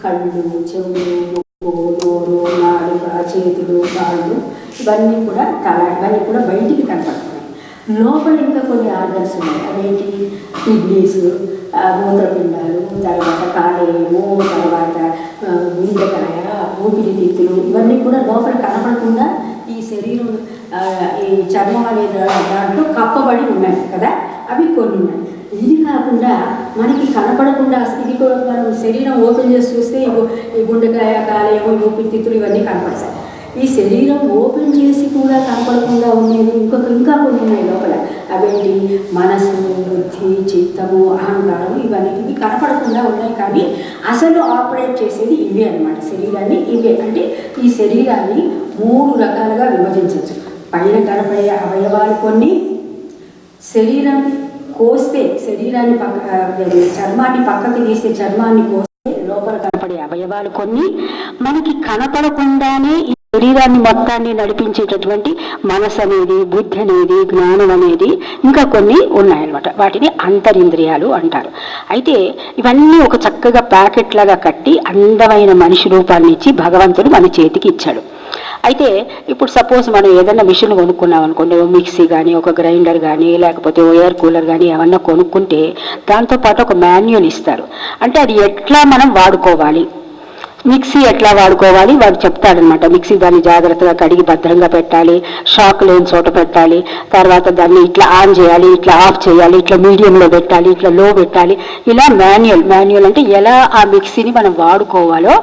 కళ్ళు, చెవులు, నోరు, నాలుక, చేతులు, కాళ్ళు ఇవన్నీ కూడా తల ఇవన్నీ కూడా బయటికి కనపడుతున్నాయి. లోపల ఇంకా కొన్ని ఆర్గన్స్ ఉన్నాయి. అవేంటి? కిడ్నీస్, మూత్రపిండాలు, తర్వాత కాలేయము, తర్వాత గుండెకాయ, ఊపిరితిత్తులు ఇవన్నీ కూడా లోపల కనపడకుండా ఈ శరీరం ఈ చర్మం అనే దాంట్లో కప్పబడి ఉన్నాయి కదా, అవి కొన్ని ఉన్నాయి. ఇది కాకుండా మనకి కనపడకుండా ఇది కూడా మనం శరీరం ఓపెన్ చేసి చూస్తే ఈ గుండెకాయ, కాలేయము, ఊపిరితిత్తులు ఇవన్నీ కనపడతాయి. ఈ శరీరం ఓపెన్ చేసి కూడా కనపడకుండా ఉండేది ఇంకా కొన్ని ఉన్నాయి లోపల. అవేంటి? మనసు, బుద్ధి, చిత్తము, అహంకారం ఇవన్నీ కనపడకుండా ఉన్నాయి. కానీ అసలు ఆపరేట్ చేసేది ఇవే అన్నమాట. శరీరాన్ని ఇవే అంటే ఈ శరీరాన్ని 3 రకాలుగా విభజించవచ్చు. పైన కనపడే అవయవాలు కొన్ని, శరీరం కోస్తే శరీరాన్ని చర్మాన్ని పక్కకి తీస్తే చర్మాన్ని కోస్తే లోపల కనపడే అవయవాలు కొన్ని, మనకి కనపడకుండానే ఈ శరీరాన్ని మొత్తాన్ని నడిపించేటటువంటి మనసు అనేది, బుద్ధి అనేది, జ్ఞానం అనేది ఇంకా కొన్ని ఉన్నాయన్నమాట. వాటిని అంతరింద్రియాలు అంటారు. అయితే ఇవన్నీ ఒక చక్కగా ప్యాకెట్ లాగా కట్టి అందమైన మనిషి రూపాన్ని ఇచ్చి భగవంతుడు మన చేతికి ఇచ్చాడు. అయితే ఇప్పుడు సపోజ్ మనం ఏదైనా మిషన్ కొనుక్కున్నాం అనుకోండి, మిక్సీ కానీ, ఒక గ్రైండర్ కానీ, లేకపోతే ఎయిర్ కూలర్ కానీ ఏమన్నా కొనుక్కుంటే దాంతోపాటు ఒక మాన్యువల్ ఇస్తారు. అంటే అది ఎట్లా మనం వాడుకోవాలి, మిక్సీ ఎట్లా వాడుకోవాలి వాడు చెప్తాడనమాట. మిక్సీ దాన్ని జాగ్రత్తగా కడిగి భద్రంగా పెట్టాలి, షాక్ లేని చోట పెట్టాలి, తర్వాత దాన్ని ఇట్లా ఆన్ చేయాలి, ఇట్లా ఆఫ్ చేయాలి, ఇట్లా మీడియంలో పెట్టాలి, ఇట్లా లో పెట్టాలి, ఇలా మాన్యువల్ అంటే ఎలా ఆ మిక్సీని మనం వాడుకోవాలో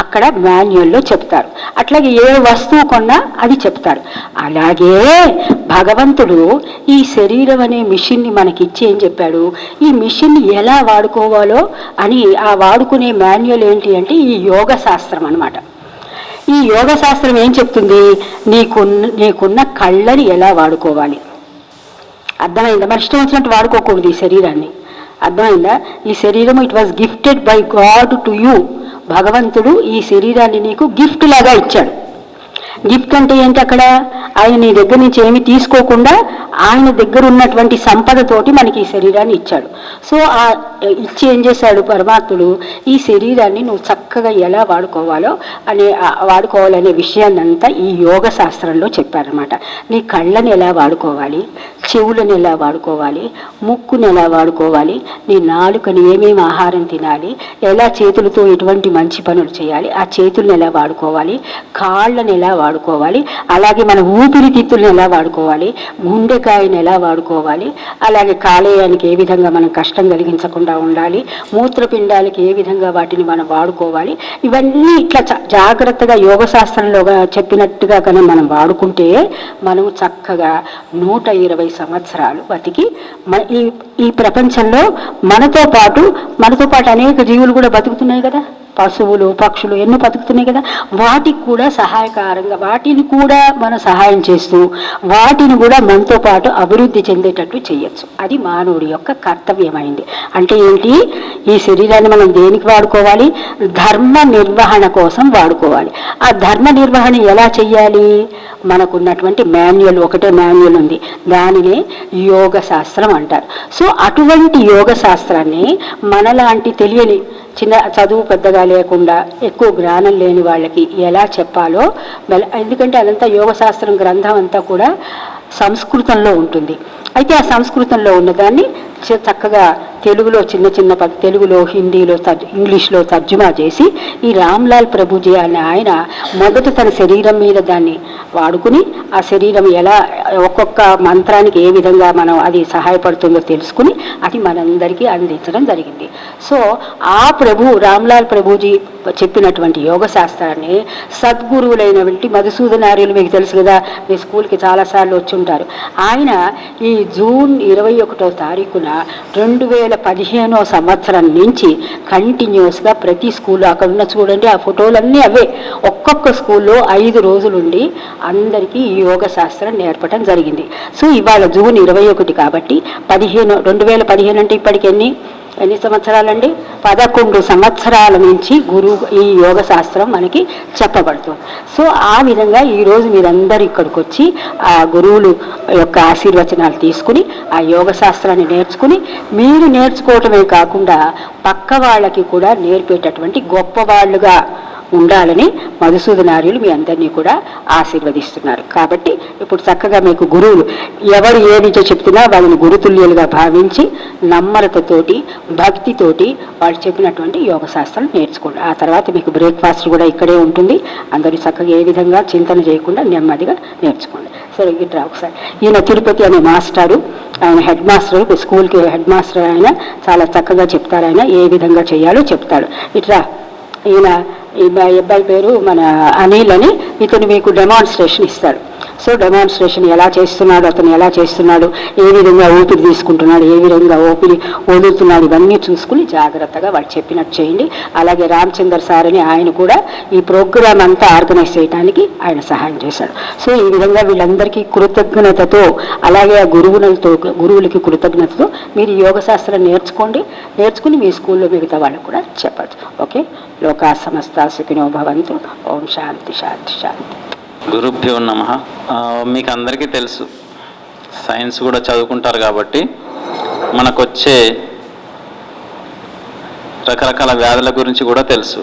అక్కడ మాన్యువల్లో చెప్తారు. అట్లాగే ఏ వస్తువు కొన్నా అది చెప్తారు. అలాగే భగవంతుడు ఈ శరీరం అనే మిషన్ని మనకిచ్చి ఏం చెప్పాడు, ఈ మిషన్ని ఎలా వాడుకోవాలో అని ఆ వాడుకునే మాన్యువల్ ఏంటి అంటే ఈ యోగ శాస్త్రం అన్నమాట. ఈ యోగ శాస్త్రం ఏం చెప్తుంది, నీకున్న కళ్ళని ఎలా వాడుకోవాలి. అర్థమైందా? మరి ఇష్టం వచ్చినట్టు వాడుకోకూడదు ఈ శరీరాన్ని. అర్థమైందా? ఈ శరీరం it was gifted by God to you. భగవంతుడు ఈ శరీరాన్ని నీకు గిఫ్ట్ లాగా ఇచ్చాడు. గిఫ్ట్ అంటే ఏంటి? అక్కడ ఆయన నీ దగ్గర నుంచి ఏమి తీసుకోకుండా ఆయన దగ్గర ఉన్నటువంటి సంపదతోటి మనకి ఈ శరీరాన్ని ఇచ్చాడు. సో ఆ ఇచ్చి ఏం చేశాడు పరమాత్ముడు, ఈ శరీరాన్ని నువ్వు చక్కగా ఎలా వాడుకోవాలనే విషయాన్ని అంతా ఈ యోగ శాస్త్రంలో చెప్పారనమాట. నీ కళ్ళని ఎలా వాడుకోవాలి, చెవులను ఎలా వాడుకోవాలి, ముక్కుని ఎలా వాడుకోవాలి, నీ నాలుకని ఏమేమి ఆహారం తినాలి, ఎలా చేతులతో ఎటువంటి మంచి పనులు చేయాలి, ఆ చేతులను ఎలా వాడుకోవాలి, కాళ్ళని ఎలా వాడుకోవాలి, అలాగే మన ఊపిరితిత్తులను ఎలా వాడుకోవాలి, గుండెకాయని ఎలా వాడుకోవాలి, అలాగే కాలేయానికి ఏ విధంగా మనం కష్టం కలిగించకుండా ఉండాలి, మూత్రపిండాలకి ఏ విధంగా వాటిని మనం వాడుకోవాలి, ఇవన్నీ ఇట్లా జాగ్రత్తగా యోగశాస్త్రంలో చెప్పినట్టుగా కానీ మనం వాడుకుంటే మనం చక్కగా 120 సంవత్సరాలు బతికి ఈ ఈ ప్రపంచంలో మనతో పాటు అనేక జీవులు కూడా బతుకుతున్నాయి కదా, పశువులు పక్షులు ఎన్నో బతుకుతున్నాయి కదా, వాటికి కూడా సహాయకారంగా వాటిని కూడా మనం సహాయం చేస్తూ వాటిని కూడా మనతో పాటు అభివృద్ధి చెందేటట్టు చేయొచ్చు. అది మానవుడి యొక్క కర్తవ్యమైంది. అంటే ఏంటి, ఈ శరీరాన్ని మనం దేనికి వాడుకోవాలి, ధర్మ నిర్వహణ కోసం వాడుకోవాలి. ఆ ధర్మ నిర్వహణ ఎలా చెయ్యాలి, మనకున్నటువంటి మాన్యువల్, ఒకటే మాన్యువల్ ఉంది, దానినే యోగ శాస్త్రం అంటారు. సో అటువంటి యోగ శాస్త్రాన్ని మనలాంటి తెలియని చిన్న చదువు పెద్దగా లేకుండా ఎక్కువ జ్ఞానం లేని వాళ్ళకి ఎలా చెప్పాలో, ఎందుకంటే అదంతా యోగశాస్త్రం గ్రంథం అంతా కూడా సంస్కృతంలో ఉంటుంది. అయితే ఆ సంస్కృతంలో ఉన్నదాన్ని చక్కగా తెలుగులో తెలుగులో హిందీలో ఇంగ్లీష్లో తర్జుమా చేసి ఈ రామ్లాల్ ప్రభుజీ అనే ఆయన మొదట తన శరీరం మీద దాన్ని వాడుకుని ఆ శరీరం ఎలా ఒక్కొక్క మంత్రానికి ఏ విధంగా మనం అది సహాయపడుతుందో తెలుసుకుని అది మనందరికీ అందించడం జరిగింది. సో ఆ రామ్లాల్ ప్రభుజీ చెప్పినటువంటి యోగ శాస్త్రాన్ని సద్గురువులైనటువంటి మధుసూదనార్యులు, మీకు తెలుసు కదా, మీ స్కూల్కి చాలాసార్లు వచ్చి ఉంటారు, ఆయన ఈ జూన్ 21వ తారీఖున 2015వ సంవత్సరం నుంచి కంటిన్యూస్గా ప్రతి స్కూల్లో, అక్కడ ఉన్న చూడండి ఆ ఫోటోలన్నీ అవే, ఒక్కొక్క స్కూల్లో 5 రోజులుండి అందరికీ ఈ యోగ శాస్త్రం నేర్పడం జరిగింది. సో ఇవాళ జూన్ 21 కాబట్టి 2015 అంటే ఇప్పటికి ఎన్ని సంవత్సరాలండి, 11 సంవత్సరాల నుంచి ఈ యోగ శాస్త్రం మనకి చెప్పబడుతుంది. సో ఆ విధంగా ఈరోజు మీరందరూ ఇక్కడికి వచ్చి ఆ గురువులు యొక్క ఆశీర్వచనాలు తీసుకుని ఆ యోగ శాస్త్రాన్ని నేర్చుకుని మీరు నేర్చుకోవటమే కాకుండా పక్క వాళ్ళకి కూడా నేర్పేటటువంటి గొప్పవాళ్ళుగా ఉండాలని మధుసూదనార్యులు మీ అందరినీ కూడా ఆశీర్వదిస్తున్నారు. కాబట్టి ఇప్పుడు చక్కగా మీకు గురువులు ఎవరు ఏది చెప్తున్నా వాళ్ళని గురుతుల్యులుగా భావించి నమ్మకతోటి భక్తితోటి వాళ్ళు చెప్పినటువంటి యోగ శాస్త్రం నేర్చుకోండి. ఆ తర్వాత మీకు బ్రేక్ఫాస్ట్ కూడా ఇక్కడే ఉంటుంది. అందరూ చక్కగా ఏ విధంగా చింతన చేయకుండా నెమ్మదిగా నేర్చుకోండి. సరే ఇట్లా ఒకసారి ఈయన తిరుపతి అనే మాస్టారు, ఆయన హెడ్ మాస్టర్, స్కూల్కి హెడ్ మాస్టర్, ఆయన చాలా చక్కగా చెప్తారు. ఆయన ఏ విధంగా చేయాలో చెప్తాడు. ఇట్లా ఈయన ఈ అబ్బాయి పేరు మన అనిల్ అని, ఇతను మీకు డెమాన్స్ట్రేషన్ ఇస్తాడు. సో డెమాన్స్ట్రేషన్ ఎలా చేస్తున్నాడు, అతను ఎలా చేస్తున్నాడు, ఏ విధంగా ఊపిరి తీసుకుంటున్నాడు, ఏ విధంగా ఊపిరి వదులుతున్నాడు, ఇవన్నీ చూసుకుని జాగ్రత్తగా వాళ్ళు చెప్పినట్టు చేయండి. అలాగే రామచంద్ర సార్ అని ఆయన కూడా ఈ ప్రోగ్రామ్ అంతా ఆర్గనైజ్ చేయడానికి ఆయన సహాయం చేశాడు. సో ఈ విధంగా వీళ్ళందరికీ కృతజ్ఞతతో, అలాగే ఆ గురువులకి కృతజ్ఞతతో మీరు యోగ శాస్త్రం నేర్చుకుని మీ స్కూల్లో మిగతా వాళ్ళకు కూడా చెప్పచ్చు. ఓకే, లోకా సమస్త సుఖినో భవంతు. ఓం శాంతి శాంతి శాంతి. గురుభ్యో నమః. మీకు అందరికీ తెలుసు, సైన్స్ కూడా చదువుకుంటారు కాబట్టి మనకొచ్చే రకరకాల వ్యాధుల గురించి కూడా తెలుసు.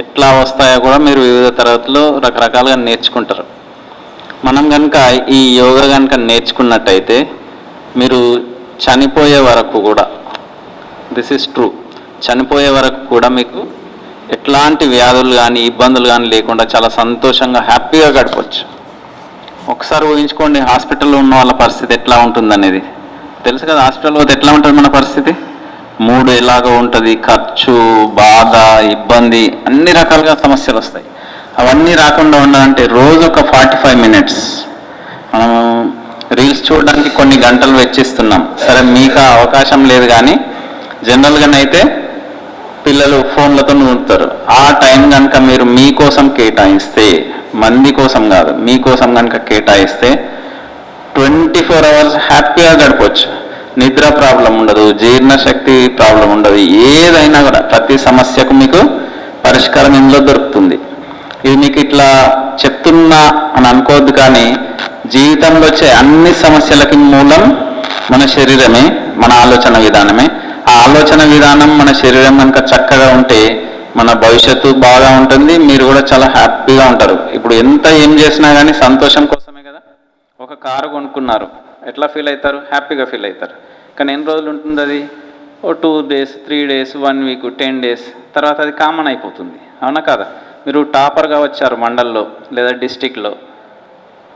ఎట్లా వస్తాయో కూడా మీరు వివిధ తరగతుల్లో రకరకాలుగా నేర్చుకుంటారు. మనం కనుక ఈ యోగా కనుక నేర్చుకున్నట్టయితే మీరు చనిపోయే వరకు కూడా, దిస్ ఈజ్ ట్రూ, చనిపోయే వరకు కూడా మీకు ఎట్లాంటి వ్యాధులు కానీ ఇబ్బందులు కానీ లేకుండా చాలా సంతోషంగా హ్యాపీగా గడపచ్చు. ఒకసారి ఊహించుకోండి, హాస్పిటల్లో ఉన్న వాళ్ళ పరిస్థితి ఎట్లా ఉంటుందనేది తెలుసు కదా. హాస్పిటల్లో పోతే ఎట్లా ఉంటుంది మన పరిస్థితి, మూడు ఎలాగో ఉంటుంది, ఖర్చు, బాధ, ఇబ్బంది, అన్ని రకాలుగా సమస్యలు వస్తాయి. అవన్నీ రాకుండా ఉండాలంటే రోజు ఒక 45 minutes మనం రీల్స్ చూడడానికి కొన్ని గంటలు వెచ్చిస్తున్నాం. సరే మీకు అవకాశం లేదు, కానీ జనరల్గానైతే పిల్లలు ఫోన్లతో నూరుతారు. ఆ టైం కనుక మీరు మీకోసం కేటాయిస్తే, మంది కోసం కాదు, మీకోసం కనుక కేటాయిస్తే 24 hours హ్యాపీగా గడపచ్చు. నిద్ర ప్రాబ్లం ఉండదు, జీర్ణశక్తి ప్రాబ్లం ఉండదు, ఏదైనా కూడా ప్రతి సమస్యకు మీకు పరిష్కారం ఇందులో దొరుకుతుంది. ఇది మీకు ఇట్లా చెప్తున్నా అని అనుకోవద్దు, కానీ జీవితంలో వచ్చే అన్ని సమస్యలకి మూలం మన శరీరమే, మన ఆలోచన విధానమే. ఆ ఆలోచన విధానం, మన శరీరం కనుక చక్కగా ఉంటే మన భవిష్యత్తు బాగా ఉంటుంది, మీరు కూడా చాలా హ్యాపీగా ఉంటారు. ఇప్పుడు ఎంత ఏం చేసినా కానీ సంతోషం కోసమే కదా. ఒక కారు కొనుక్కున్నారు, ఎట్లా ఫీల్ అవుతారు, హ్యాపీగా ఫీల్ అవుతారు. కానీ ఎన్ని రోజులు ఉంటుంది అది, 2 days 3 days 1 week 10 days తర్వాత అది కామన్ అయిపోతుంది, అవునా కదా. మీరు టాపర్గా వచ్చారు మండల్లో లేదా డిస్టిక్లో,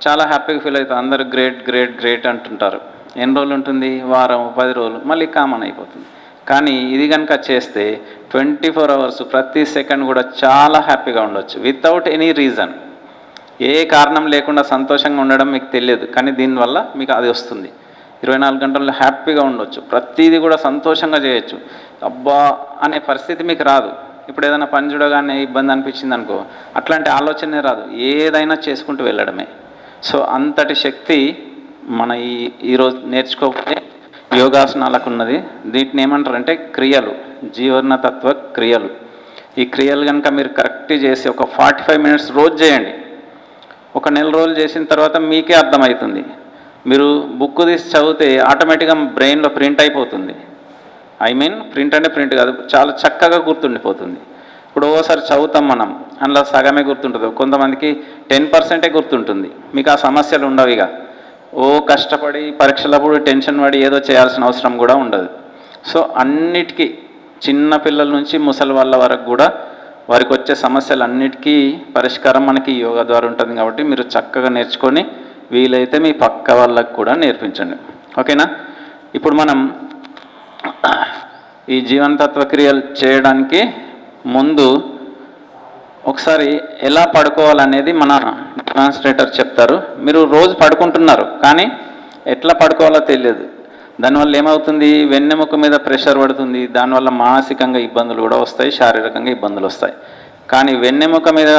చాలా హ్యాపీగా ఫీల్ అవుతారు, అందరూ గ్రేట్ గ్రేట్ గ్రేట్ అంటుంటారు. ఎన్ని రోజులు ఉంటుంది, వారం 10 రోజులు, మళ్ళీ కామన్ అయిపోతుంది. కానీ ఇది కనుక చేస్తే 24 hours ప్రతి సెకండ్ కూడా చాలా హ్యాపీగా ఉండొచ్చు, వితౌట్ ఎనీ రీజన్. ఏ కారణం లేకుండా సంతోషంగా ఉండడం మీకు తెలియదు, కానీ దీనివల్ల మీకు అది వస్తుంది. 24 గంటల్లో హ్యాపీగా ఉండొచ్చు, ప్రతిదీ కూడా సంతోషంగా చేయొచ్చు. అబ్బా అనే పరిస్థితి మీకు రాదు. ఇప్పుడు ఏదైనా పని చూడగానే ఇబ్బంది అనిపించింది అనుకో, అట్లాంటి ఆలోచనే రాదు, ఏదైనా చేసుకుంటూ వెళ్ళడమే. సో అంతటి శక్తి మన ఈరోజు నేర్చుకోకపోతే యోగాసనాలకు ఉన్నది. వీటిని ఏమంటారంటే క్రియలు, జీవనతత్వ క్రియలు. ఈ క్రియలు కనుక మీరు కరెక్ట్ చేసి ఒక 45 మినిట్స్ రోజు చేయండి. ఒక నెల రోజులు చేసిన తర్వాత మీకే అర్థమవుతుంది. మీరు బుక్ తీసి చదివితే ఆటోమేటిక్గా బ్రెయిన్లో ప్రింట్ అయిపోతుంది. ప్రింట్ అంటే ప్రింట్ కాదు, చాలా చక్కగా గుర్తుండిపోతుంది. ఇప్పుడు ఓసారి చదువుతాం మనం, అందులో సగమే గుర్తుంటుంది, కొంతమందికి 10% గుర్తుంటుంది. మీకు ఆ సమస్యలు ఉండవు. ఇక కష్టపడి పరీక్షలప్పుడు టెన్షన్ పడి ఏదో చేయాల్సిన అవసరం కూడా ఉండదు. సో అన్నిటికీ చిన్న పిల్లల నుంచి ముసలి వాళ్ళ వరకు కూడా వారికి వచ్చే సమస్యలన్నిటికీ పరిష్కారం మనకి యోగా ద్వారా ఉంటుంది. కాబట్టి మీరు చక్కగా నేర్చుకొని వీలైతే మీ పక్క వాళ్ళకు కూడా నేర్పించండి. ఓకేనా? ఇప్పుడు మనం ఈ జీవనతత్వ క్రియలు చేయడానికి ముందు ఒకసారి ఎలా పడుకోవాలనేది మన డెమాన్స్ట్రేటర్ చెప్తారు. మీరు రోజు పడుకుంటున్నారు కానీ ఎట్లా పడుకోవాలో తెలియదు. దానివల్ల ఏమవుతుంది, వెన్నెముక మీద ప్రెషర్ పడుతుంది, దానివల్ల మానసికంగా ఇబ్బందులు కూడా వస్తాయి, శారీరకంగా ఇబ్బందులు వస్తాయి. కానీ వెన్నెముక మీద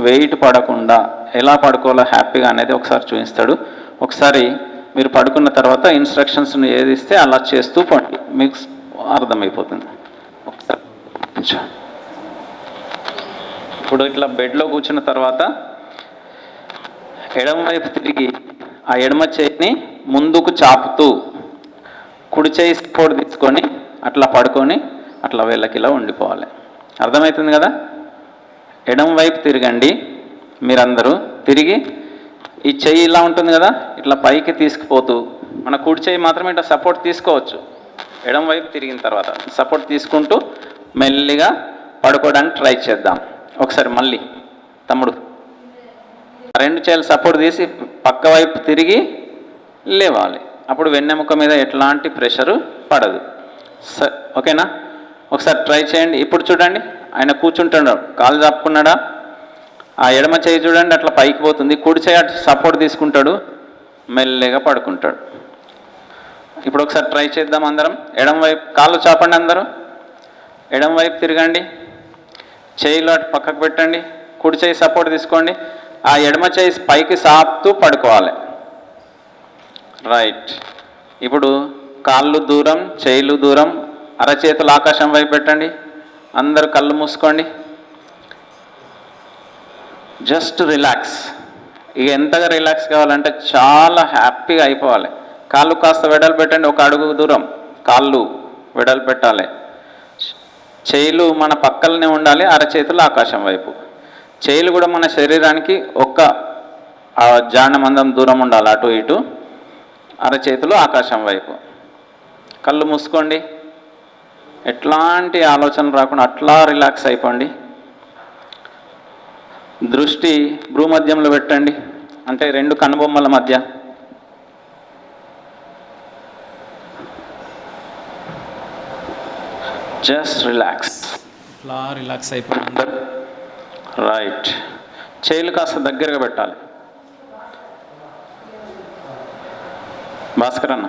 వెయిట్ పడకుండా ఎలా పడుకోవాలో హ్యాపీగా అనేది ఒకసారి చూపిస్తాడు. ఒకసారి మీరు పడుకున్న తర్వాత ఇన్స్ట్రక్షన్స్ని ఏది ఇస్తే అలా చేస్తూ పండి, మీకు అర్థమైపోతుంది. ఒకసారి ఇప్పుడు ఇట్లా బెడ్లో కూర్చున్న తర్వాత ఎడమ వైపు తిరిగి ఆ ఎడమ చేయిని ముందుకు చాపుతూ కుడి చేయి సపోర్ట్ తీసుకొని అట్లా పడుకొని అట్లా వేళ్ళకిలా ఉండిపోవాలి. అర్థమవుతుంది కదా? ఎడమ వైపు తిరగండి మీరందరూ. తిరిగి ఈ చెయ్యి ఇలా ఉంటుంది కదా, ఇట్లా పైకి తీసుకుపోతూ మన కుడి చేయి మాత్రమే ఇట్లా సపోర్ట్ తీసుకోవచ్చు. ఎడమ వైపు తిరిగిన తర్వాత సపోర్ట్ తీసుకుంటూ మెల్లిగా పడుకోవడానికి ట్రై చేద్దాం. ఒకసారి మళ్ళీ తమ్ముడు 2 చేతులు సపోర్ట్ తీసి పక్క వైపు తిరిగి లేవాలి. అప్పుడు వెన్నెముక మీద ఎట్లాంటి ప్రెషరు పడదు. ఓకేనా? ఒకసారి ట్రై చేయండి. ఇప్పుడు చూడండి, ఆయన కూర్చుంటున్నాడు, కాలు చాపుకున్నాడా, ఆ ఎడమ చేయి చూడండి అట్లా పైకి పోతుంది, కుడి చేయి అటు సపోర్ట్ తీసుకుంటాడు, మెల్లగా పడుకుంటాడు. ఇప్పుడు ఒకసారి ట్రై చేద్దాం అందరం. ఎడమ వైపు కాళ్ళు చాపండి అందరూ, ఎడమ వైపు తిరగండి, చేయిలో అటు పక్కకు పెట్టండి, కుడి చేయి సపోర్ట్ తీసుకోండి, ఆ ఎడమ చేయి పైకి సాపుతూ పడుకోవాలి. రైట్. ఇప్పుడు కాళ్ళు దూరం, చేయిలు దూరం, అరచేతులు ఆకాశం వైపు పెట్టండి. అందరూ కళ్ళు మూసుకోండి. Just relax. ఇక ఎంతగా రిలాక్స్ కావాలంటే చాలా హ్యాపీగా అయిపోవాలి. కాళ్ళు కాస్త వెడలు పెట్టండి, 1 అడుగు దూరం కాళ్ళు వెడలు పెట్టాలి. చేయిలు మన పక్కలనే ఉండాలి, అరచేతులు ఆకాశం వైపు. చేయిలు కూడా మన శరీరానికి ఒక జానమందం దూరం ఉండాలి, అటు ఇటు. అరచేతులు ఆకాశం వైపు. కళ్ళు మూసుకోండి, ఎట్లాంటి ఆలోచన రాకుండా అట్లా రిలాక్స్ అయిపోండి. దృష్టి భ్రూమధ్యంలో పెట్టండి, అంటే 2 కనుబొమ్మల మధ్య. Just relax. అట్లా రిలాక్స్ అయిపోయింది అందరు. రైట్. చేతులు కాస్త దగ్గరగా పెట్టాలి. భాస్కర్ అన్న,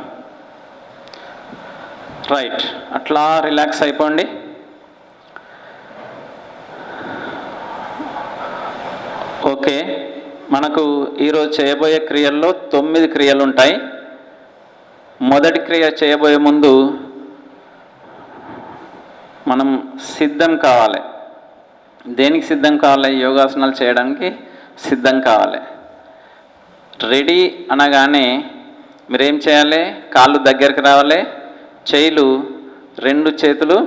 రైట్. అట్లా రిలాక్స్ అయిపోండి. ఓకే, మనకు ఈరోజు చేయబోయే క్రియల్లో 9 క్రియలు ఉంటాయి. మొదటి క్రియ చేయబోయే ముందు మనం సిద్ధం కావాలి. దేనికి సిద్ధం కావాలి? యోగాసనాలు చేయడానికి సిద్ధం కావాలి. రెడీ అనగానే మీరేం చేయాలి? కాళ్ళు దగ్గరికి రావాలి, చేతులు 2 చేతులు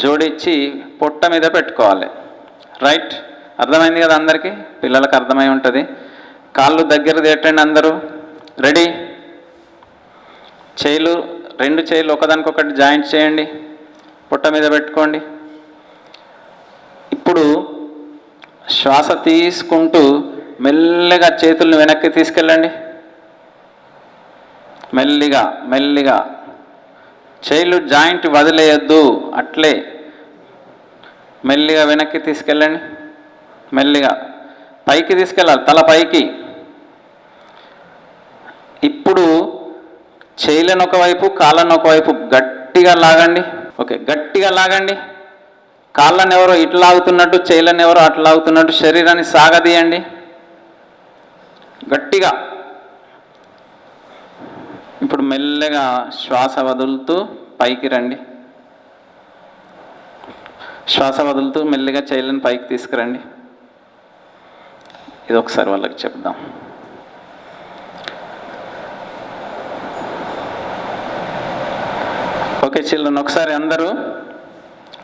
జోడించి పొట్ట మీద పెట్టుకోవాలి. రైట్. అర్థమైంది కదా అందరికీ? పిల్లలకు అర్థమై ఉంటుంది. కాళ్ళు దగ్గర పెట్టండి అందరూ. రెడీ. చేతులు 2 చేతులు ఒకదానికొకటి జాయింట్ చేయండి, పొట్ట మీద పెట్టుకోండి. ఇప్పుడు శ్వాస తీసుకుంటూ మెల్లగా చేతులను వెనక్కి తీసుకెళ్ళండి. మెల్లిగా మెల్లిగా. చేతులు జాయింట్ వదిలేయద్దు, అట్లే మెల్లిగా వెనక్కి తీసుకెళ్ళండి. మెల్లిగా పైకి తీసుకెళ్ళాలి, తల పైకి. ఇప్పుడు చేయిలను ఒకవైపు కాళ్ళను ఒకవైపు గట్టిగా లాగండి. ఓకే, గట్టిగా లాగండి. కాళ్ళను ఎవరో ఇటు లాగుతున్నట్టు, చేయిలను ఎవరో అటు లాగుతున్నట్టు శరీరాన్ని సాగదీయండి గట్టిగా. ఇప్పుడు మెల్లగా శ్వాస వదులుతూ పైకి రండి. శ్వాస వదులుతూ మెల్లిగా చేయిలను పైకి తీసుకురండి. ఇది ఒకసారి వాళ్ళకి చెప్దాం. ఓకే చిల్డ్రన్, ఒకసారి అందరూ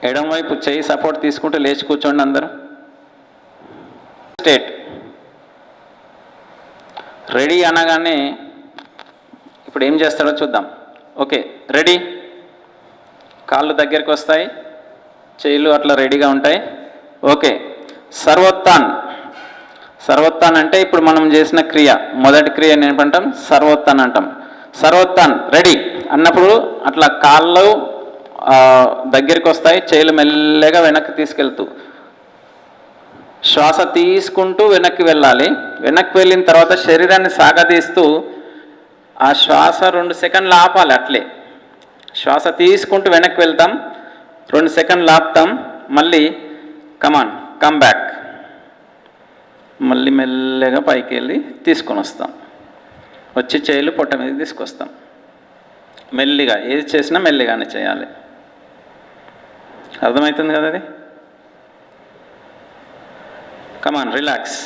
ఎడం వైపు చేయి సపోర్ట్ తీసుకుంటూ లేచి కూర్చోండి అందరూ. స్టేట్ రెడీ అనగానే ఇప్పుడు ఏం చేస్తాడో చూద్దాం. Okay ready. కాళ్ళు దగ్గరికి వస్తాయి, చేయిలు అట్లా రెడీగా ఉంటాయి. ఓకే, సర్వోత్థాన్. సర్వోత్థాన్ అంటే ఇప్పుడు మనం చేసిన క్రియ, మొదటి క్రియ ఏమంటాం? సర్వోత్థాన్ అంటాం. సర్వోత్థాన్ రెడీ అన్నప్పుడు అట్లా కాళ్ళు దగ్గరికి వస్తాయి, చేయిలు మెల్లగా వెనక్కి తీసుకెళ్తూ శ్వాస తీసుకుంటూ వెనక్కి వెళ్ళాలి. వెనక్కి వెళ్ళిన తర్వాత శరీరాన్ని సాగదీస్తూ ఆ శ్వాస 2 సెకండ్లు ఆపాలి. అట్లే శ్వాస తీసుకుంటూ వెనక్కి వెళ్తాం, 2 సెకండ్లు ఆపుతాం, మళ్ళీ కమాన్ కమ్ బ్యాక్, మళ్ళీ మెల్లగా పైకి వెళ్ళి తీసుకొని వస్తాం. వచ్చి చేయిలు పొట్ట మీద తీసుకొస్తాం. మెల్లిగా ఏది చేసినా మెల్లిగానే చేయాలి. అర్థమవుతుంది కదా అది? కమాన్ రిలాక్స్.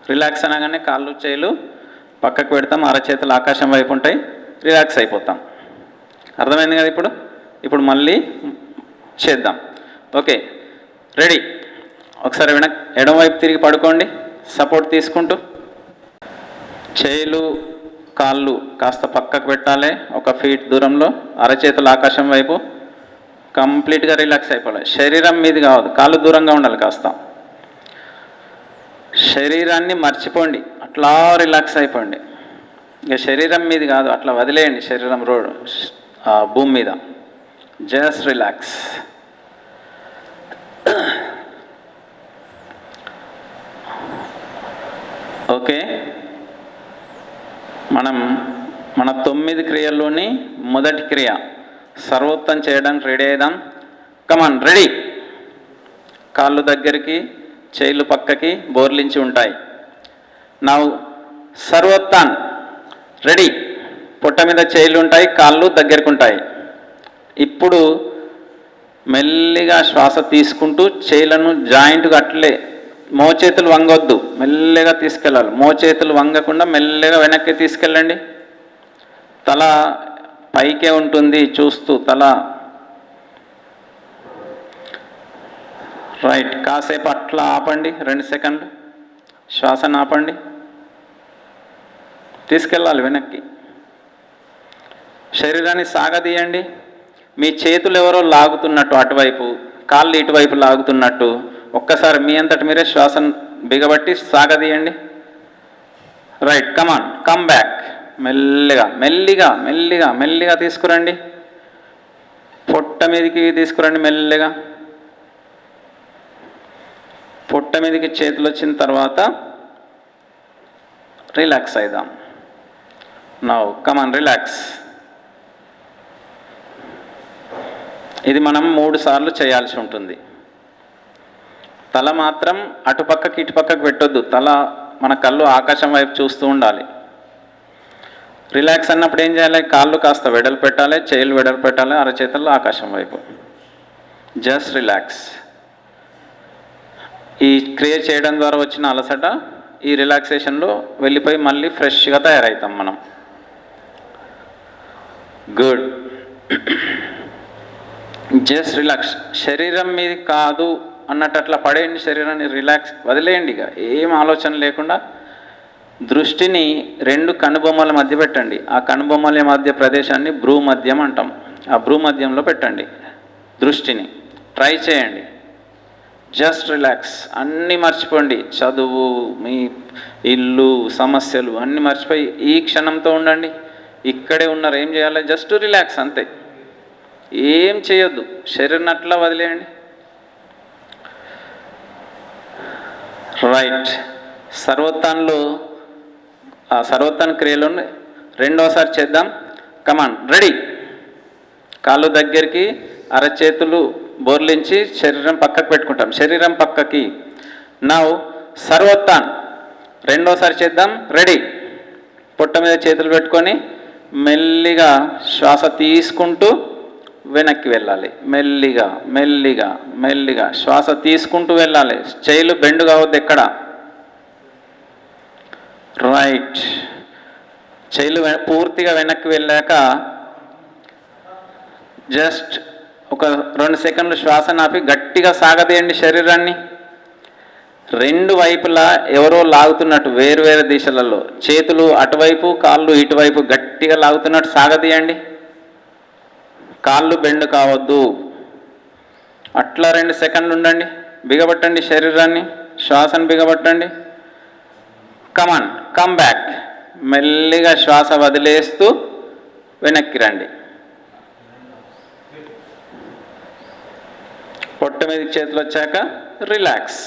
రిలాక్స్ అనగానే కాళ్ళు చేయిలు పక్కకు పెడతాం, అరచేతులు ఆకాశం వైపు ఉంటాయి, రిలాక్స్ అయిపోతాం. అర్థమైంది కదా? ఇప్పుడు మళ్ళీ చేద్దాం. Okay ready. ఒకసారి ఎడం వైపు తిరిగి పడుకోండి సపోర్ట్ తీసుకుంటూ. చేయిలు కాళ్ళు కాస్త పక్కకు పెట్టాలి, 1 ఫీట్ దూరంలో, అరచేతులు ఆకాశం వైపు. కంప్లీట్గా రిలాక్స్ అయిపోవాలి. శరీరం మీది కావద్దు, కాళ్ళు దూరంగా ఉండాలి కాస్త. శరీరాన్ని మర్చిపోండి, అట్లా రిలాక్స్ అయిపోండి. ఇక శరీరం మీది కాదు, అట్లా వదిలేయండి శరీరం భూమి మీద. Just relax. ఓకే, మన 9 క్రియల్లోని మొదటి క్రియ సర్వోత్తం చేయడానికి రెడీ అయిదాం. Come on ready. కాళ్ళు దగ్గరికి, చేయిలు పక్కకి బోర్లించి ఉంటాయి. నౌ సర్వోత్తాన్ రెడీ. పొట్ట మీద చేయిలు ఉంటాయి, కాళ్ళు దగ్గరికి ఉంటాయి. ఇప్పుడు మెల్లిగా శ్వాస తీసుకుంటూ చేయిలను జాయింట్గా అట్లే, మోచేతులు వంగొద్దు, మెల్లగా తీసుకెళ్ళాలి. మోచేతులు వంగకుండా మెల్లగా వెనక్కి తీసుకెళ్ళండి. తల పైకే ఉంటుంది చూస్తూ, తల రైట్. కాసేపు అట్లా ఆపండి, 2 సెకండ్లు శ్వాసను ఆపండి, తీసుకెళ్ళాలి వెనక్కి. శరీరాన్ని సాగదీయండి. మీ చేతులు ఎవరో లాగుతున్నట్టు అటువైపు, కాళ్ళు ఇటువైపు లాగుతున్నట్టు ఒక్కసారి మీ అంతటి మీరే శ్వాసను బిగబట్టి సాగదీయండి. Right, come on come back. మెల్లిగా మెల్లిగా మెల్లిగా మెల్లిగా తీసుకురండి. పొట్ట మీదకి తీసుకురండి మెల్లిగా. పొట్ట మీదకి చేతులు వచ్చిన తర్వాత రిలాక్స్ అయిదాం. నౌ కమాన్ రిలాక్స్. ఇది మనం 3 సార్లు చేయాల్సి ఉంటుంది. తల మాత్రం అటుపక్కకి ఇటుపక్కకి పెట్టొద్దు, తల మన కళ్ళు ఆకాశం వైపు చూస్తూ ఉండాలి. రిలాక్స్ అన్నప్పుడు ఏం చేయాలి? కాళ్ళు కాస్త వెడలు పెట్టాలి, చేతులు వెడలు పెట్టాలి, అరచేతులు ఆకాశం వైపు. Just relax. ఈ క్రియ చేయడం ద్వారా వచ్చిన అలసట ఈ రిలాక్సేషన్లో వెళ్ళిపోయి మళ్ళీ ఫ్రెష్గా తయారవుతాం మనం. గుడ్. Just relax. శరీరం మీది కాదు అన్నట్టు అట్లా పడేయండి, శరీరాన్ని రిలాక్స్ వదిలేయండి. ఇక ఏం ఆలోచన లేకుండా దృష్టిని 2 కనుబొమ్మల మధ్య పెట్టండి. ఆ కనుబొమ్మల మధ్య ప్రదేశాన్ని భ్రూమధ్యం అంటాం. ఆ భ్రూమధ్యంలో పెట్టండి దృష్టిని. ట్రై చేయండి. Just relax. అన్నీ మర్చిపోండి, చదువు, మీ ఇల్లు, సమస్యలు అన్నీ మర్చిపోయి ఈ క్షణంతో ఉండండి. ఇక్కడే ఉన్నారు, ఏం చేయాలి? జస్ట్ రిలాక్స్ అంతే, ఏం చేయొద్దు. శరీరాన్ని అట్లా వదిలేయండి. రైట్. సర్వోత్థాన్లో సర్వోత్థాన్ క్రియలో రెండోసారి చేద్దాం. కమాన్, రెడీ. కాళ్ళు దగ్గరికి, అరచేతులు బోర్లించి శరీరం పక్కకు పెట్టుకుంటాం. శరీరం పక్కకి. నౌ సర్వోత్థాన్ రెండోసారి చేద్దాం. రెడీ. పొట్ట మీద చేతులు పెట్టుకొని మెల్లిగా శ్వాస తీసుకుంటూ వెనక్కి వెళ్ళాలి. మెల్లిగా మెల్లిగా మెల్లిగా శ్వాస తీసుకుంటూ వెళ్ళాలి. చేతులు బెండు కావద్దు ఎక్కడ. రైట్. చేతులు పూర్తిగా వెనక్కి వెళ్ళాక జస్ట్ ఒక 2 సెకండ్లు శ్వాస నాపి గట్టిగా సాగదీయండి శరీరాన్ని. రెండు వైపులా ఎవరో లాగుతున్నట్టు వేరు దిశలలో, చేతులు అటువైపు కాళ్ళు ఇటువైపు గట్టిగా లాగుతున్నట్టు సాగదీయండి. కాళ్ళు బెండు కావద్దు. అట్లా 2 సెకండ్లు ఉండండి. బిగబట్టండి శరీరాన్ని, శ్వాసను బిగబట్టండి. కమాన్, కమ్ బ్యాక్. మెల్లిగా శ్వాస వదిలేస్తూ వెనక్కి రండి. పొట్ట మీదకి చేతులు వచ్చాక రిలాక్స్.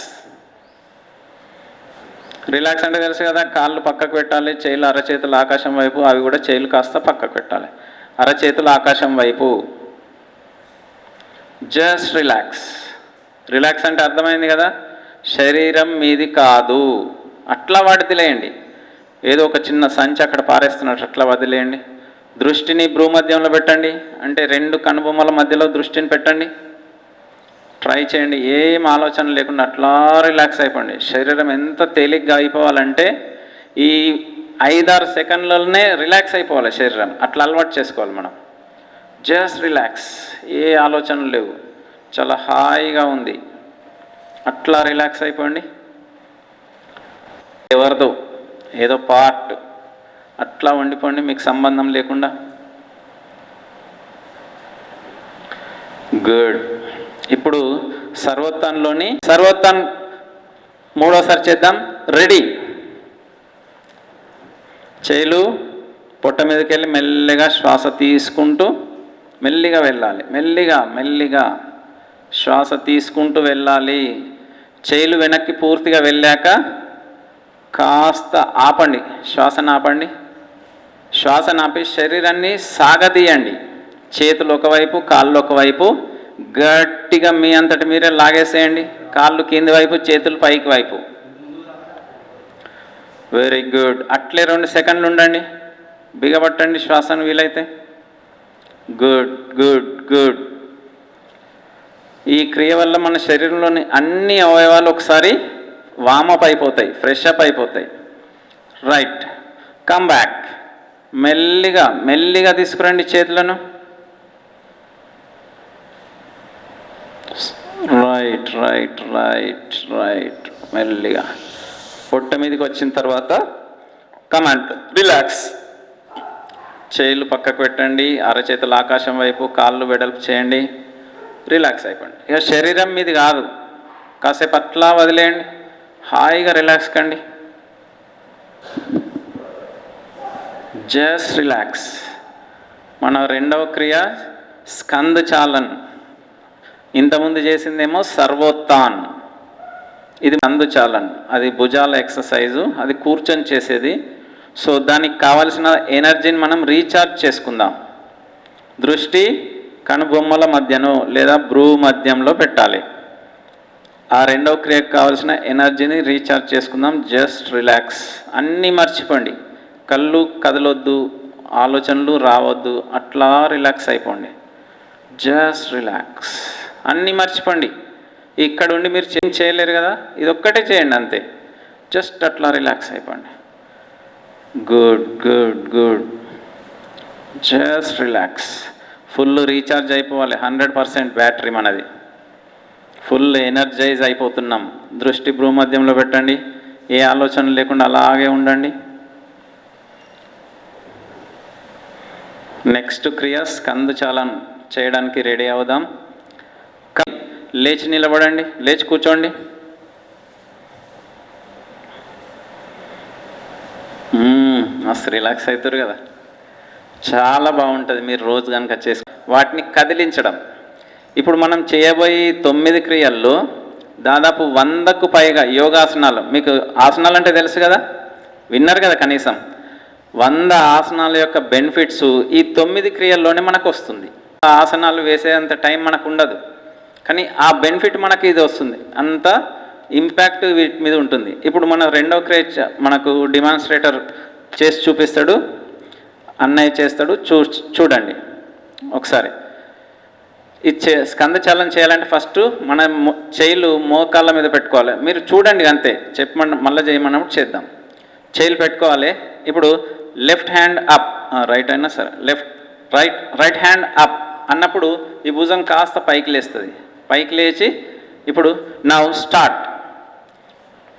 రిలాక్స్ అంటే తెలుసు కదా, కాళ్ళు పక్కకు పెట్టాలి, చేతులు అరచేతులు ఆకాశం వైపు, అవి కూడా చేతులు కాస్త పక్కకు పెట్టాలి. అరచేతులు ఆకాశం వైపు. Just relax. రిలాక్స్ అంటే అర్థమైంది కదా, శరీరం మీది కాదు. అట్లా వదిలేయండి. ఏదో ఒక చిన్న సంచి అక్కడ పారేస్తున్నట్టు అట్లా వదిలేయండి. దృష్టిని భ్రూమధ్యంలో పెట్టండి, అంటే 2 కనుబొమ్మల మధ్యలో దృష్టిని పెట్టండి. ట్రై చేయండి. ఏం ఆలోచన లేకుండా అట్లా రిలాక్స్ అయిపోండి. శరీరం ఎంత తేలిగ్గా అయిపోవాలంటే ఈ 5-6 సెకండ్లలోనే రిలాక్స్ అయిపోవాలి శరీరం. అట్లా అలవాటు చేసుకోవాలి మనం. Just relax. ఏ ఆలోచనలు లేవు, చాలా హాయిగా ఉంది. అట్లా రిలాక్స్ అయిపోండి. ఎవరిదో ఏదో పార్ట్ అట్లా వండిపోండి, మీకు సంబంధం లేకుండా. గుడ్. ఇప్పుడు సర్వోత్థాన్ మూడోసారి చేద్దాం. రెడీ. చేతులు పొట్ట మీదకి వెళ్ళి మెల్లిగా శ్వాస తీసుకుంటూ మెల్లిగా వెళ్ళాలి. మెల్లిగా మెల్లిగా శ్వాస తీసుకుంటూ వెళ్ళాలి. చేతులు వెనక్కి పూర్తిగా వెళ్ళాక కాస్త ఆపండి, శ్వాసను ఆపండి. శ్వాసను ఆపి శరీరాన్ని సాగదీయండి. చేతులు ఒకవైపు, కాళ్ళు ఒకవైపు గట్టిగా మీ అంతటి మీరే లాగేసేయండి. కాళ్ళు కింది వైపు, చేతులు పైకి వైపు. Very good. అట్లే 2 సెకండ్లు ఉండండి. బిగబట్టండి శ్వాసను వీలైతే. Good good good. ఈ క్రియ వల్ల మన శరీరంలోని అన్ని అవయవాలు ఒకసారి వామప్ అయిపోతాయి, ఫ్రెష్ అప్ అయిపోతాయి. రైట్. Come back. మెల్లిగా మెల్లిగా తీసుకురండి చేతులను. Right right right right. మెల్లిగా పొట్ట మీదకి వచ్చిన తర్వాత కమాండ్ రిలాక్స్. చేతులు పక్కకు పెట్టండి, అరచేతులు ఆకాశం వైపు, కాళ్ళు వెడల్పు చేయండి. రిలాక్స్ అయిపోండి. ఇక శరీరం మీది కాదు, కాసేపు అట్లా వదిలేయండి. హాయిగా రిలాక్స్ కండి. Just relax. మన రెండవ క్రియ స్కంద్ చాలన్. ఇంతకుముందు చేసిందేమో సర్వోత్థాన్, ఇది స్కంద్ చాలన్. అది భుజాల ఎక్సర్సైజు, అది కూర్చొని చేసేది. సో దానికి కావలసిన ఎనర్జీని మనం రీఛార్జ్ చేసుకుందాం. దృష్టి కనుబొమ్మల మధ్యను లేదా భ్రూ మధ్యంలో పెట్టాలి. ఆ రెండవ క్రియకు కావాల్సిన ఎనర్జీని రీఛార్జ్ చేసుకుందాం. Just relax. అన్నీ మర్చిపోండి. కళ్ళు కదలొద్దు, ఆలోచనలు రావద్దు. అట్లా రిలాక్స్ అయిపోండి. Just relax. అన్నీ మర్చిపోండి. ఇక్కడ ఉండి మీరు చేయలేరు కదా, ఇది ఒక్కటే చేయండి అంతే. జస్ట్ అట్లా రిలాక్స్ అయిపోండి. Good good good. Just relax. Full recharge అయిపోవాలి. 100% బ్యాటరీ మనది. ఫుల్ ఎనర్జైజ్ అయిపోతున్నాం. దృష్టి భ్రూమధ్యంలో పెట్టండి. ఏ ఆలోచన లేకుండా అలాగే ఉండండి. నెక్స్ట్ క్రియ స్కంద్ చాలన్ చేయడానికి రెడీ అవుదాం. లేచి నిలబడండి, లేచి కూర్చోండి. మస్తు రిలాక్స్ అవుతారు కదా, చాలా బాగుంటుంది మీరు రోజు కనుక చేసి వాటిని కదిలించడం. ఇప్పుడు మనం చేయబోయే 9 క్రియల్లో దాదాపు 100కు పైగా యోగాసనాలు. మీకు ఆసనాలు అంటే తెలుసు కదా, విన్నారు కదా కనీసం. 100 ఆసనాల యొక్క బెనిఫిట్స్ ఈ 9 క్రియల్లోనే మనకు వస్తుంది. ఆ ఆసనాలు వేసేంత టైం మనకు ఉండదు, కానీ ఆ బెనిఫిట్ మనకి ఇది వస్తుంది, అంత ఇంపాక్ట్ వీటి మీద ఉంటుంది. ఇప్పుడు మన రెండో క్రియ మనకు డిమాన్స్ట్రేటర్ చేసి చూపిస్తాడు, అన్నయ్య చేస్తాడు, చూడండి ఒకసారి. ఈ స్కందచాలనం చేయాలంటే ఫస్ట్ మన చేయిలు మోకాళ్ళ మీద పెట్టుకోవాలి. మీరు చూడండి అంతే, మళ్ళీ చేయమన్నప్పుడు చేద్దాం. చేయిలు పెట్టుకోవాలి. ఇప్పుడు లెఫ్ట్ హ్యాండ్ అప్, రైట్ అయినా సరే రైట్ హ్యాండ్ అప్ అన్నప్పుడు ఈ భుజం కాస్త పైకి లేస్తుంది. పైకి లేచి ఇప్పుడు నౌ స్టార్ట్.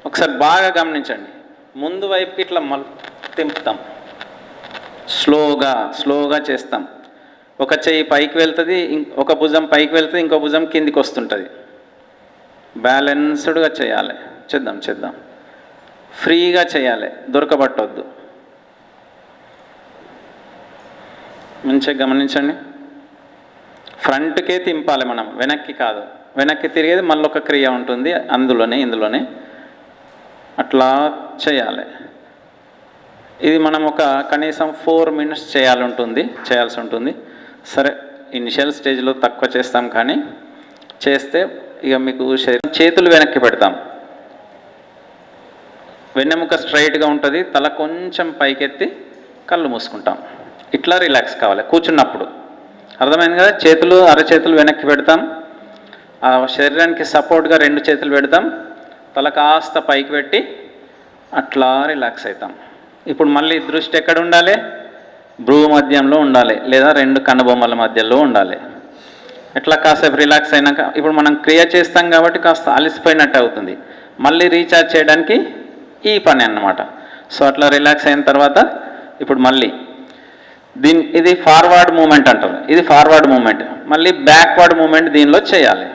ఒకసారి బాగా గమనించండి, ముందు వైపుకి ఇట్లా తింపుతాం, స్లోగా చేస్తాం. ఒక చెయ్యి పైకి వెళ్తుంది, ఒక భుజం పైకి వెళ్తుంది, ఇంకో భుజం కిందికి వస్తుంటుంది. బ్యాలెన్స్డ్గా చేయాలి. చేద్దాం. ఫ్రీగా చేయాలి, దొరకబట్టొద్దు. మంచిగా గమనించండి. ఫ్రంట్కే తింపాలి మనం, వెనక్కి కాదు. వెనక్కి తిరిగేది మళ్ళీ ఒక క్రియ ఉంటుంది ఇందులోనే అట్లా చేయాలి. ఇది మనం ఒక కనీసం 4 minutes చేయాల్సి ఉంటుంది. సరే, ఇనిషియల్ స్టేజ్లో తక్కువ చేస్తాం, కానీ చేస్తే ఇక మీకు చేతులు వెనక్కి పెడతాం. వెన్నెముక స్ట్రైట్గా ఉంటుంది, తల కొంచెం పైకెత్తి కళ్ళు మూసుకుంటాం. ఇట్లా రిలాక్స్ కావాలి కూర్చున్నప్పుడు. అర్థమైంది కదా? చేతులు అరచేతులు వెనక్కి పెడతాం, ఆ శరీరానికి సపోర్ట్గా 2 చేతులు పెడతాం, తల కాస్త పైకి పెట్టి అట్లా రిలాక్స్ అవుతాం. ఇప్పుడు మళ్ళీ దృష్టి ఎక్కడ ఉండాలి? భ్రూ మధ్యంలో ఉండాలి, లేదా 2 కనుబొమ్మల మధ్యలో ఉండాలి. ఎట్లా కాసేపు రిలాక్స్ అయినాక ఇప్పుడు మనం క్రియ చేస్తాం కాబట్టి కాస్త అలసిపోయినట్టు అవుతుంది. మళ్ళీ రీఛార్జ్ చేయడానికి ఈ పని అన్నమాట. సో అట్లా రిలాక్స్ అయిన తర్వాత ఇప్పుడు మళ్ళీ ఇది ఫార్వర్డ్ మూమెంట్ అంటారు. ఇది ఫార్వర్డ్ మూమెంట్. మళ్ళీ బ్యాక్వర్డ్ మూమెంట్ దీనిలో చేయాలి.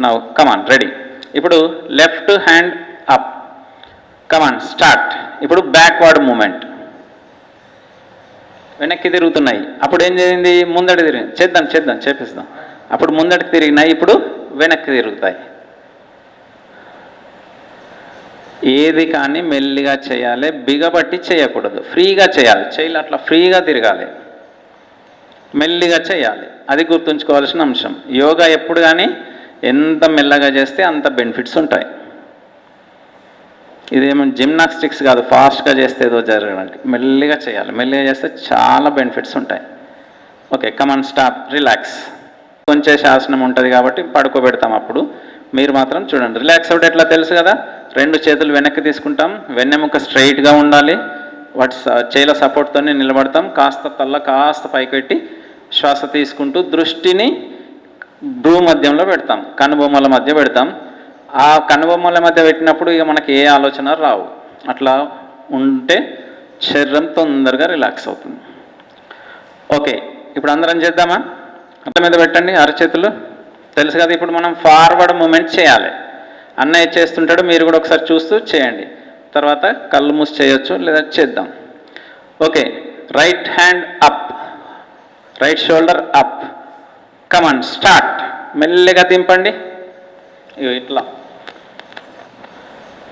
నౌ కమాన్, రెడీ. ఇప్పుడు left hand up, come on start. ఇప్పుడు బ్యాక్వర్డ్ మూమెంట్, వెనక్కి తిరుగుతున్నాయి. అప్పుడు ఏం చేయింది? ముందడి తిరిగి చేద్దాం చేపిస్తాం. అప్పుడు ముందడికి తిరిగినాయి, ఇప్పుడు వెనక్కి తిరుగుతాయి. ఏది కానీ మెల్లిగా చేయాలి, బిగబట్టి చేయకూడదు, ఫ్రీగా చేయాలి. చేయాలి అట్లా ఫ్రీగా తిరగాలి, మెల్లిగా చేయాలి. అది గుర్తుంచుకోవాల్సిన అంశం. యోగా ఎప్పుడు కానీ ఎంత మెల్లగా చేస్తే అంత బెనిఫిట్స్ ఉంటాయి. ఇదేమో జిమ్నాస్టిక్స్ కాదు, ఫాస్ట్గా చేస్తే ఏదో జరగడానికి. మెల్లిగా చేయాలి, మెల్లిగా చేస్తే చాలా బెనిఫిట్స్ ఉంటాయి. ఓకే, కమాన్ స్టాప్, రిలాక్స్. కొంచెం శాసనం ఉంటుంది కాబట్టి పడుకోబెడతాం. అప్పుడు మీరు మాత్రం చూడండి. రిలాక్స్ అవుట్ ఎట్లా తెలుసు కదా? 2 చేతులు వెనక్కి తీసుకుంటాం, వెన్నెముక స్ట్రైట్గా ఉండాలి, వాటి చేల సపోర్ట్తోనే నిలబడతాం. తల్ల కాస్త పైకి పెట్టి శ్వాస తీసుకుంటూ దృష్టిని భ్రూ మధ్యంలో పెడతాం, కనుబొమ్మల మధ్య పెడతాం. ఆ కనుబొమ్మల మధ్య పెట్టినప్పుడు ఇక మనకి ఏ ఆలోచన రావు. అట్లా ఉంటే శరీరం తొందరగా రిలాక్స్ అవుతుంది. ఓకే, ఇప్పుడు అందరం చేద్దామా? అట్ల మీద పెట్టండి అరచేతులు. తెలుసు కదా? ఇప్పుడు మనం ఫార్వర్డ్ మూమెంట్ చేయాలి. అన్నయ్య చేస్తుంటాడు, మీరు కూడా ఒకసారి చూస్తూ చేయండి. తర్వాత కళ్ళు మూసి చేయొచ్చు, లేదా చేద్దాం. Okay, right hand up, right shoulder up, come on start. మెల్లిగా దింపండి. ఇట్లా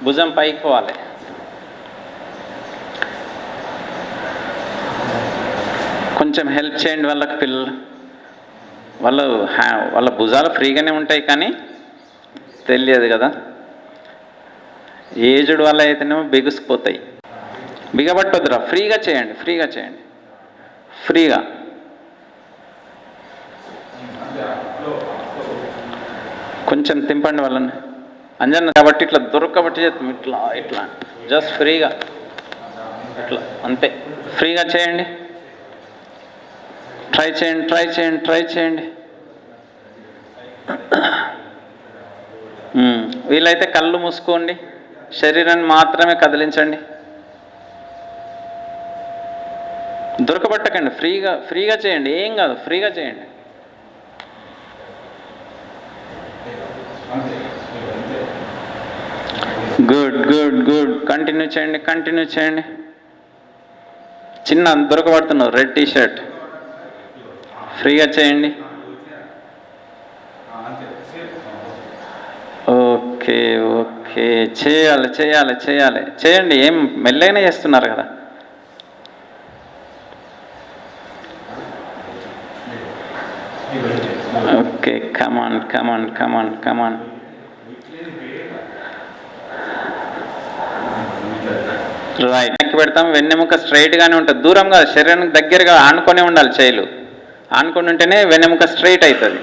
భుజం పైకి పోవాలి. కొంచెం హెల్ప్ చేయండి వాళ్ళకి. పిల్లలు వాళ్ళ భుజాలు ఫ్రీగానే ఉంటాయి, కానీ తెలియదు కదా. ఏజ్డ్ వల్ల అయితేనేమో బిగుసిపోతాయి. బిగబట్టొద్దురా, ఫ్రీగా చేయండి, ఫ్రీగా. కొంచెం తింపండి వాళ్ళని. అంజన్న కాబట్టి ఇట్లా దొరకబట్టి చేస్తాం, ఇట్లా జస్ట్ ఫ్రీగా ఇట్లా అంతే. ఫ్రీగా చేయండి, ట్రై చేయండి. వీలైతే కళ్ళు మూసుకోండి, శరీరాన్ని మాత్రమే కదిలించండి. దొరకబట్టకండి, ఫ్రీగా చేయండి, ఏం కాదు, ఫ్రీగా చేయండి. గుడ్. కంటిన్యూ చేయండి. చిన్న దొరకబడుతున్నావు, రెడ్ టీషర్ట్. ఫ్రీగా చేయండి. ఓకే, చేయాలి. చేయండి, ఏం మెల్లగానే చేస్తున్నారు కదా. ఓకే, కమాన్ కమాన్ కమాన్ కమాన్. రైట్, నెక్ పెడతాం. వెన్నెముక స్ట్రైట్గానే ఉంటుంది, దూరంగా శరీరానికి దగ్గరగా ఆనుకొని ఉండాలి. చేయిలు ఆనుకొని ఉంటేనే వెన్నెముక స్ట్రైట్ అవుతుంది.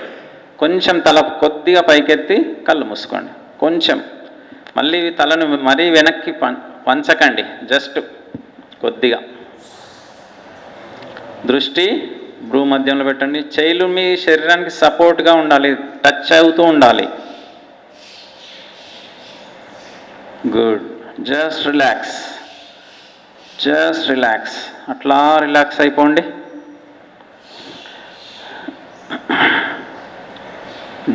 కొంచెం తల కొద్దిగా పైకెత్తి కళ్ళు మూసుకోండి. కొంచెం మళ్ళీ తలను మరీ వెనక్కి వంచకండి, జస్ట్ కొద్దిగా. దృష్టి భ్రూ మధ్యంలో పెట్టండి. చేయిలు మీ శరీరానికి సపోర్ట్గా ఉండాలి, టచ్ అవుతూ ఉండాలి. Good. Just relax, just relax. అట్లా రిలాక్స్ అయిపోండి.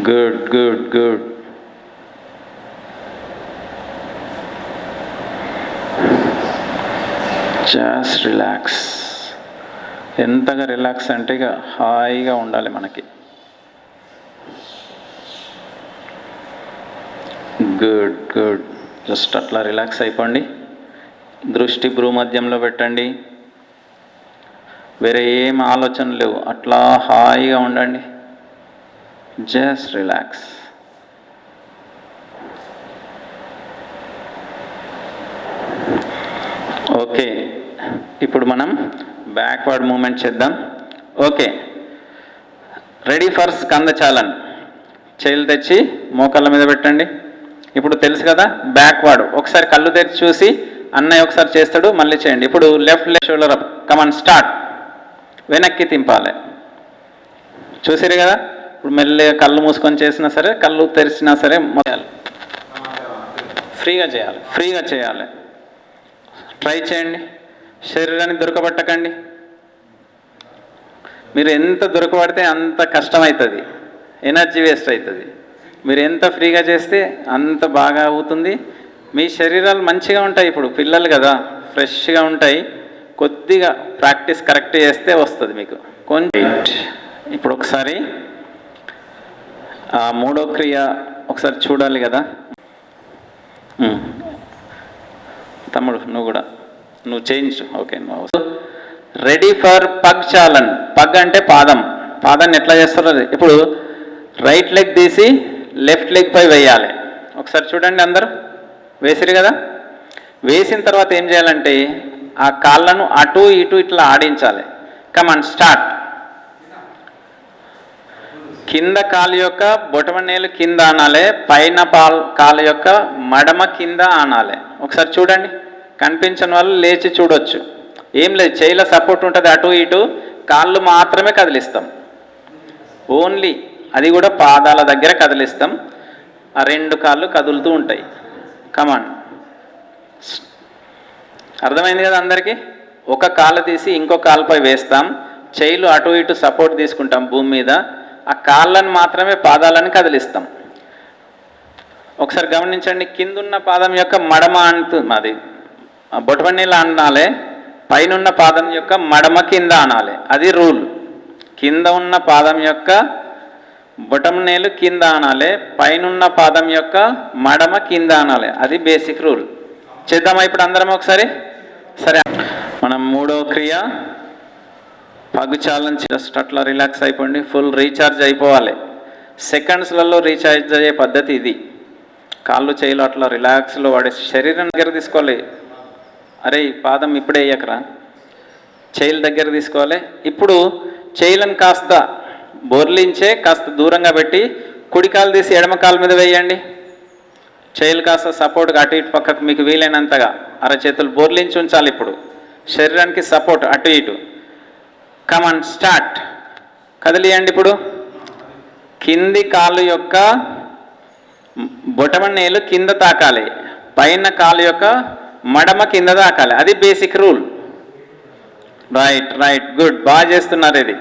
Good good good. Just relax. ఎంతగా రిలాక్స్ అంటే ఇక హాయిగా ఉండాలి మనకి. Good good. జస్ట్ అట్లా రిలాక్స్ అయిపోండి. దృష్టి భ్రూ మధ్యంలో పెట్టండి. వేరే ఏం ఆలోచనలు లేవు, అట్లా హాయిగా ఉండండి. Just relax. ఓకే, ఇప్పుడు మనం బ్యాక్వర్డ్ మూమెంట్ చేద్దాం. ఓకే, రెడీ ఫర్ స్కందచాలన్. చేతులు తెచ్చి మోకాళ్ళ మీద పెట్టండి. ఇప్పుడు తెలుసు కదా బ్యాక్వర్డ్. ఒకసారి కళ్ళు తెరిచి చూసి అన్నయ్య ఒకసారి చేస్తాడు, మళ్ళీ చేయండి. ఇప్పుడు left shoulder up, come on start. వెనక్కి తింపాలి. చూసారు కదా, ఇప్పుడు మెల్లగా కళ్ళు మూసుకొని చేసినా సరే, కళ్ళు తెరిచినా సరే ఫ్రీగా చేయాలి, ఫ్రీగా చేయాలి. ట్రై చేయండి. శరీరాన్ని దొరకబట్టకండి. మీరు ఎంత దొరకబడితే అంత కష్టమవుతుంది, ఎనర్జీ వేస్ట్ అవుతుంది. మీరు ఎంత ఫ్రీగా చేస్తే అంత బాగా అవుతుంది. మీ శరీరాలు మంచిగా ఉంటాయి. ఇప్పుడు పిల్లలు కదా, ఫ్రెష్గా ఉంటాయి. కొద్దిగా ప్రాక్టీస్ కరెక్ట్ చేస్తే వస్తుంది మీకు కొంచెం. ఇప్పుడు ఒకసారి ఆ మూడో క్రియ ఒకసారి చూడాలి కదా. తమ్ముడు నువ్వు కూడా చేయించు. Okay, ready for pug చాలన్. Pug అంటే పాదం. పాదాన్ని ఎట్లా చేస్తారో ఇప్పుడు రైట్ లెగ్ తీసి లెఫ్ట్ లెగ్ పై వేయాలి. ఒకసారి చూడండి, అందరూ వేసిరు కదా. వేసిన తర్వాత ఏం చేయాలంటే ఆ కాళ్ళను అటు ఇటు ఇట్లా ఆడించాలి. Come on start. కింద కాలు యొక్క బొటమనేలు కింద ఆనాలి, పైన కాలు యొక్క మడమ కింద ఆనాలి. ఒకసారి చూడండి, కనిపించని వాళ్ళు లేచి చూడొచ్చు. ఏం లేదు, చేయిల సపోర్ట్ ఉంటుంది, అటు ఇటు కాళ్ళు మాత్రమే కదిలిస్తాం. ఓన్లీ అది కూడా పాదాల దగ్గర కదిలిస్తాం. ఆ రెండు కాళ్ళు కదులుతూ ఉంటాయి. కమాన్, అర్థమైంది కదా అందరికీ. ఒక కాలు తీసి ఇంకో కాలుపై వేస్తాం, చేయిలు అటు ఇటు సపోర్ట్ తీసుకుంటాం భూమి మీద. ఆ కాళ్ళను మాత్రమే పాదాలను కదిలిస్తాం. ఒకసారి గమనించండి, కిందున్న పాదం యొక్క మడమ అది బొటమనేలు అనాలి, పైన పాదం యొక్క మడమ కింద అనాలి. అది రూల్. కింద ఉన్న పాదం యొక్క బొటమనేలు కింద అనాలి, పైన పాదం యొక్క మడమ కింద అనాలి. అది బేసిక్ రూల్. చేద్దామా ఇప్పుడు అందరం ఒకసారి? సరే, మనం మూడో క్రియ పగ్ చాలన్. జస్ట్ అట్లా రిలాక్స్ అయిపోండి, ఫుల్ రీఛార్జ్ అయిపోవాలి. సెకండ్స్లలో రీఛార్జ్ అయ్యే పద్ధతి ఇది. కాళ్ళు చేయిలు అట్లా రిలాక్స్లో వాడే శరీరం దగ్గర తీసుకోవాలి. అరే పాదం ఇప్పుడే వేయకరా, చేయిల దగ్గర తీసుకోవాలి. ఇప్పుడు చేయిలను కాస్త బొర్లించే కాస్త దూరంగా పెట్టి కుడి కాలు తీసి ఎడమ కాలు మీద వేయండి. చేయిలు కాస్త సపోర్ట్గా అటు ఇటు పక్కకు మీకు వీలైనంతగా అరచేతులు బొర్లించి ఉంచాలి. ఇప్పుడు శరీరానికి సపోర్ట్ అటు ఇటు. Come on start. కదిలియండి. ఇప్పుడు కింది కాలు యొక్క బొటమనేలు కింద తాకాలి, పైన కాలు యొక్క మడమ కింద తాకాలి. అది basic rule. Right right, good, బాగా చేస్తున్నారు. ఇది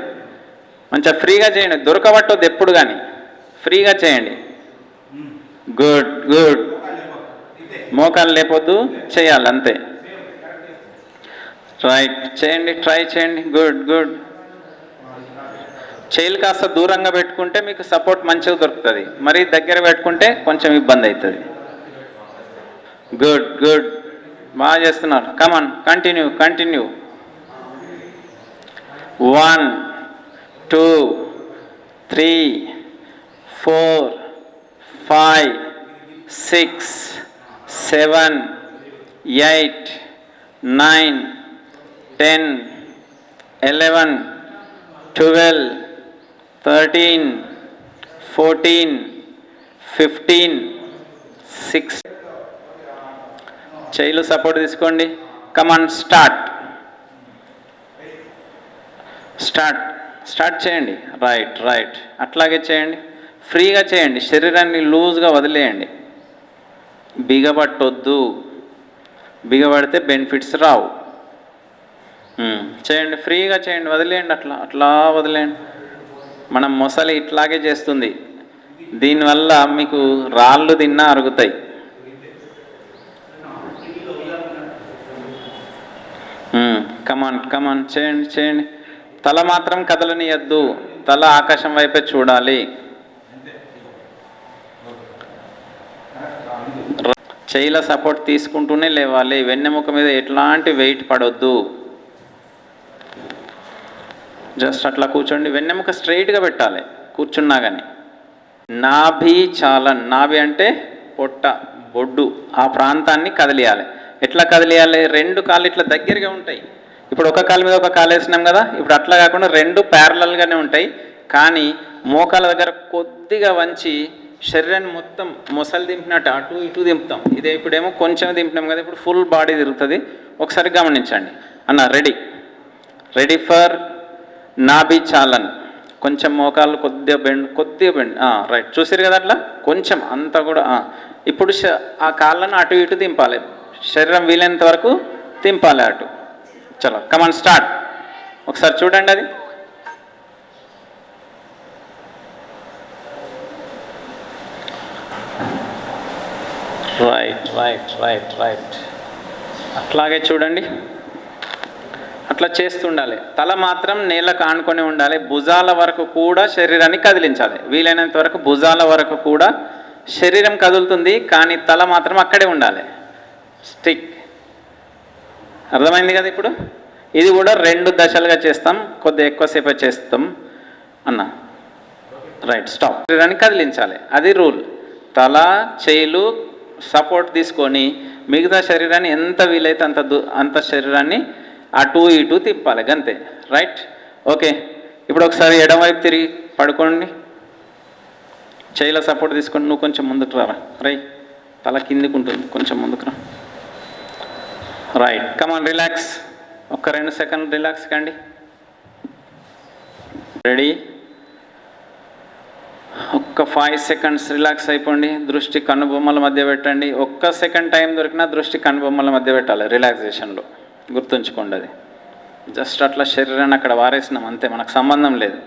మంచిగా ఫ్రీగా చేయండి, దొరకబట్టొద్దు ఎప్పుడు కానీ, ఫ్రీగా చేయండి. Good good. మోకాలు లేపొద్దు, చేయాలి అంతే. రైట్, చేయండి, ట్రై చేయండి. Good good. చేయిలు కాస్త దూరంగా పెట్టుకుంటే మీకు సపోర్ట్ మంచిగా దొరుకుతుంది, మరీ దగ్గర పెట్టుకుంటే కొంచెం ఇబ్బంది అవుతుంది. గుడ్ గుడ్, బాగా చేస్తున్నారు. కమాన్, కంటిన్యూ కంటిన్యూ. 1 2 3, 4, 5, 6, 7, 8, 9, 10, 11, 12, 13, 14, 15, 16. చేయిలు సపోర్ట్ తీసుకోండి. కమాన్ స్టార్ట్ చేయండి. రైట్ అట్లాగే చేయండి. ఫ్రీగా చేయండి. శరీరాన్ని లూజ్గా వదిలేయండి. బిగబట్టొద్దు. బిగబడితే బెనిఫిట్స్ రావు. చేయండి, ఫ్రీగా చేయండి, వదిలేయండి. అట్లా వదిలేయండి. మనం మొసలి ఇట్లాగే చేస్తుంది. దీనివల్ల మీకు రాళ్ళు తిన్నా అరుగుతాయి. కమాన్ చేయండి. తల మాత్రం కదలనియద్దు. తల ఆకాశం వైపే చూడాలి. చేయిల సపోర్ట్ తీసుకుంటూనే లేవాలి. వెన్నెముక మీద ఎట్లాంటి వెయిట్ పడొద్దు. జస్ట్ అట్లా కూర్చోండి. వెన్నెముక స్ట్రైట్గా పెట్టాలి కూర్చున్నా కానీ. నాభి అంటే పొట్ట, బొడ్డు, ఆ ప్రాంతాన్ని కదిలియాలి. ఎట్లా కదిలియాలి? 2 కాళ్ళు ఇట్లా దగ్గరగా ఉంటాయి. ఇప్పుడు ఒక కాలు మీద ఒక కాలు వేసినాం కదా. ఇప్పుడు అట్లా కాకుండా 2 ప్యారలల్గానే ఉంటాయి. కానీ మోకాల దగ్గర కొద్దిగా వంచి శరీరాన్ని మొత్తం మొసలు దింపినట్టు అటు ఇటు దింపుతాం. ఇదే ఇప్పుడేమో కొంచెం దింపినాం కదా. ఇప్పుడు ఫుల్ బాడీ తిరుగుతుంది. ఒకసారి గమనించండి అన్న. రెడీ ఫర్ నాభి చాలన్. కొంచెం మోకాళ్ళు కొద్దిగా బెండ్. రైట్, చూసారు కదా అట్లా కొంచెం అంతా కూడా. ఇప్పుడు ఆ కాళ్ళను అటు ఇటు దింపాలి. శరీరం వీలైనంత వరకు దింపాలి అటు. చలో కమాన్ స్టార్ట్. ఒకసారి చూడండి అది. రైట్ అట్లాగే చూడండి. అట్లా చేస్తుండాలి. తల మాత్రం నేలకు ఆనుకొని ఉండాలి. భుజాల వరకు కూడా శరీరాన్ని కదిలించాలి. వీలైనంత వరకు భుజాల వరకు కూడా శరీరం కదులుతుంది, కానీ తల మాత్రం అక్కడే ఉండాలి. స్టిక్. అర్థమైంది కదా? ఇప్పుడు ఇది కూడా 2 దశలుగా చేస్తాం. కొద్దిగా ఎక్కువసేపు చేస్తాం అన్న. Right, stop. శరీరాన్ని కదిలించాలి, అది రూల్. తల, చేయిలు సపోర్ట్ తీసుకొని మిగతా శరీరాన్ని ఎంత వీలైతే అంత శరీరాన్ని అటు ఇటు తిప్పాలి, గంతే. Right, okay. ఇప్పుడు ఒకసారి ఎడమవైపు తిరిగి పడుకోండి. చేయిల సపోర్ట్ తీసుకొని నువ్వు కొంచెం ముందుకు రా. తల కిందికి ఉంటుంది, కొంచెం ముందుకు రా. రైట్, కమాన్ రిలాక్స్. ఒక్క 2 సెకండ్ రిలాక్స్ కండి. రెడీ. ఒక్క 5 సెకండ్స్ రిలాక్స్ అయిపోండి. దృష్టి కనుబొమ్మల మధ్య పెట్టండి. ఒక్క సెకండ్ టైం దొరికినా దృష్టి కనుబొమ్మల మధ్య పెట్టాలి రిలాక్సేషన్లో. గుర్తుంచుకోండి అది. జస్ట్ అట్లా శరీరాన్ని అక్కడ వారేసినాం అంతే, మనకు సంబంధం లేదు.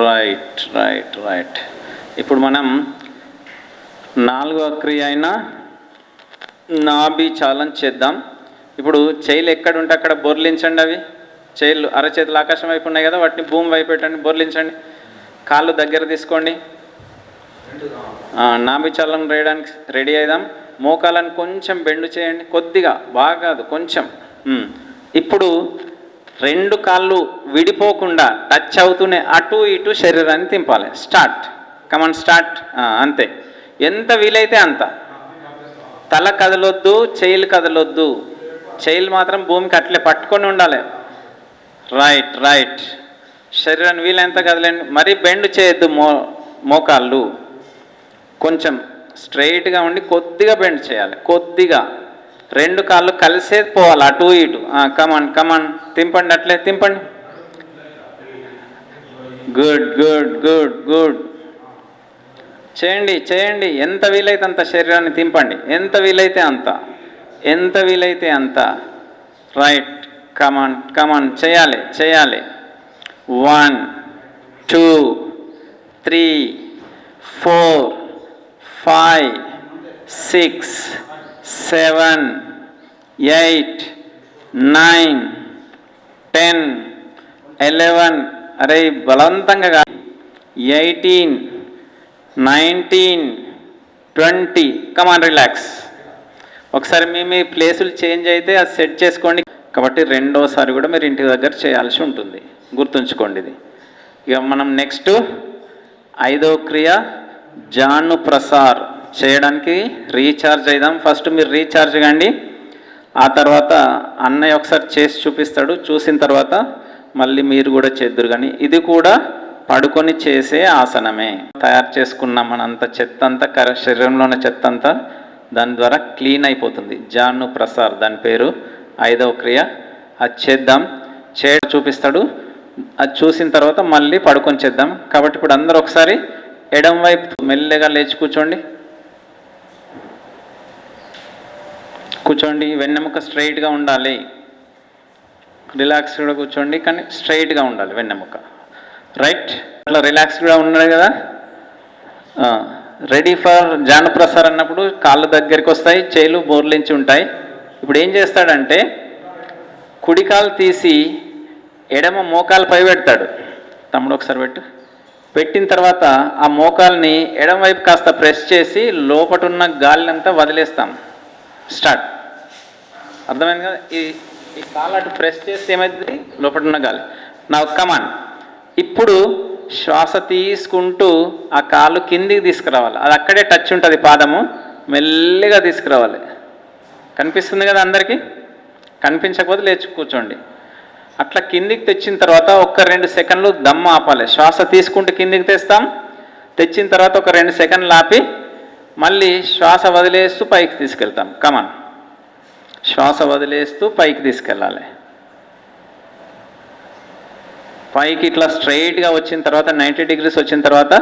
రైట్. ఇప్పుడు మనం 4వ క్రియ అయిన నాభి చాలన్ చేద్దాం. ఇప్పుడు చేయిలు ఎక్కడ ఉంటే అక్కడ బొర్లించండి. అవి చేయిలు అరచేతులు ఆకాశం వైపు ఉన్నాయి కదా, వాటిని భూమి వైపు పెట్టండి, బొర్లించండి. కాళ్ళు దగ్గర తీసుకోండి. నాభి చాలన్ వేయడానికి రెడీ అయిదాం. మోకాలను కొంచెం బెండు చేయండి, కొద్దిగా, బాగా కాదు, కొంచెం. ఇప్పుడు 2 కాళ్ళు విడిపోకుండా టచ్ అవుతూనే అటు ఇటు శరీరాన్ని తింపాలి. Start, come on start. అంతే, ఎంత వీలైతే అంత. తల కదలొద్దు, చేయిలు కదలొద్దు. చేయిలు మాత్రం భూమికి అట్లే పట్టుకొని ఉండాలి. రైట్. శరీరాన్ని వీలైనంత కదలండి. మరీ బెండ్ చేయొద్దు. మోకాళ్ళు కొంచెం స్ట్రైట్గా ఉండి కొద్దిగా బెండ్ చేయాలి, కొద్దిగా. 2 కాళ్ళు కలిసే పోవాలి అటు ఇటు. కమాన్ తింపండి, అట్లే తింపండి. గుడ్. చేయండి. ఎంత వీలైతే అంత శరీరాన్ని తింపండి. ఎంత వీలైతే అంత. రైట్, కమాన్ చేయాలి. 1, 2, 3, 4, 5, 6, 7, 8, 9, 10, 11. అరే బలవంతంగా 18, 19, 20. కమాన్ రిలాక్స్. ఒకసారి మీ ప్లేసులు చేంజ్ అయితే అది సెట్ చేసుకోండి. కాబట్టి 2వసారి కూడా మీరు ఇంటి దగ్గర చేయాల్సి ఉంటుంది. గుర్తుంచుకోండి ఇది. ఇక మనం నెక్స్ట్ 5వ క్రియ జాను ప్రసార్ చేయడానికి రీఛార్జ్ అయిదాం. ఫస్ట్ మీరు రీఛార్జ్ కండి, ఆ తర్వాత అన్నయ్య ఒకసారి చేసి చూపిస్తాడు. చూసిన తర్వాత మళ్ళీ మీరు కూడా చేద్దురు. కానీ ఇది కూడా పడుకొని చేసే ఆసనమే. తయారు చేసుకున్న మనంత చెత్త అంతా శరీరంలో ఉన్న చెత్త అంతా దాని ద్వారా క్లీన్ అయిపోతుంది. జాను ప్రసార్ దాని పేరు. 5వ క్రియ అది చేద్దాం. చూపిస్తాడు. అది చూసిన తర్వాత మళ్ళీ పడుకొని చేద్దాం. కాబట్టి ఇప్పుడు అందరూ ఒకసారి ఎడం వైపు మెల్లగా లేచి కూర్చోండి. కూర్చోండి. వెన్నెముక స్ట్రైట్గా ఉండాలి. రిలాక్స్డ్గా కూర్చోండి, కానీ స్ట్రైట్గా ఉండాలి వెన్నెముక. రైట్, అట్లా రిలాక్స్డ్గా ఉన్నాడు కదా. రెడీ ఫర్ జాను ప్రసార్ అన్నప్పుడు కాళ్ళు దగ్గరికి వస్తాయి, చేలు బోర్లించి ఉంటాయి. ఇప్పుడు ఏం చేస్తాడంటే కుడి కాలు తీసి ఎడమ మోకాలు పై పెడతాడు. తమ్ముడు ఒకసారి పెట్టిన తర్వాత ఆ మోకాల్ని ఎడమ వైపు కాస్త ప్రెస్ చేసి లోపటున్న గాలిని అంతా వదిలేస్తాం. స్టార్ట్. అర్థమైంది కదా. ఈ కాలు అటు ప్రెస్ చేస్తే ఏమవుతుంది, లోపటున్న గాలి. నా కమాన్. ఇప్పుడు శ్వాస తీసుకుంటూ ఆ కాలు కిందికి తీసుకురావాలి. అది అక్కడే టచ్ ఉంటుంది, పాదము మెల్లిగా తీసుకురావాలి. కనిపిస్తుంది కదా అందరికీ? కనిపించకపోతే లేచి కూర్చోండి. అట్లా కిందికి తెచ్చిన తర్వాత 1-2 సెకండ్లు దమ్ము ఆపాలి. శ్వాస తీసుకుంటూ కిందికి తెస్తాం. తెచ్చిన తర్వాత 1-2 సెకండ్లు ఆపి మళ్ళీ శ్వాస వదిలేస్తూ పైకి తీసుకెళ్తాం. కమాన్. శ్వాస వదిలేస్తూ పైకి తీసుకెళ్ళాలి. పైకి ఇట్లా స్ట్రైట్గా వచ్చిన తర్వాత 90 డిగ్రీస్ వచ్చిన తర్వాత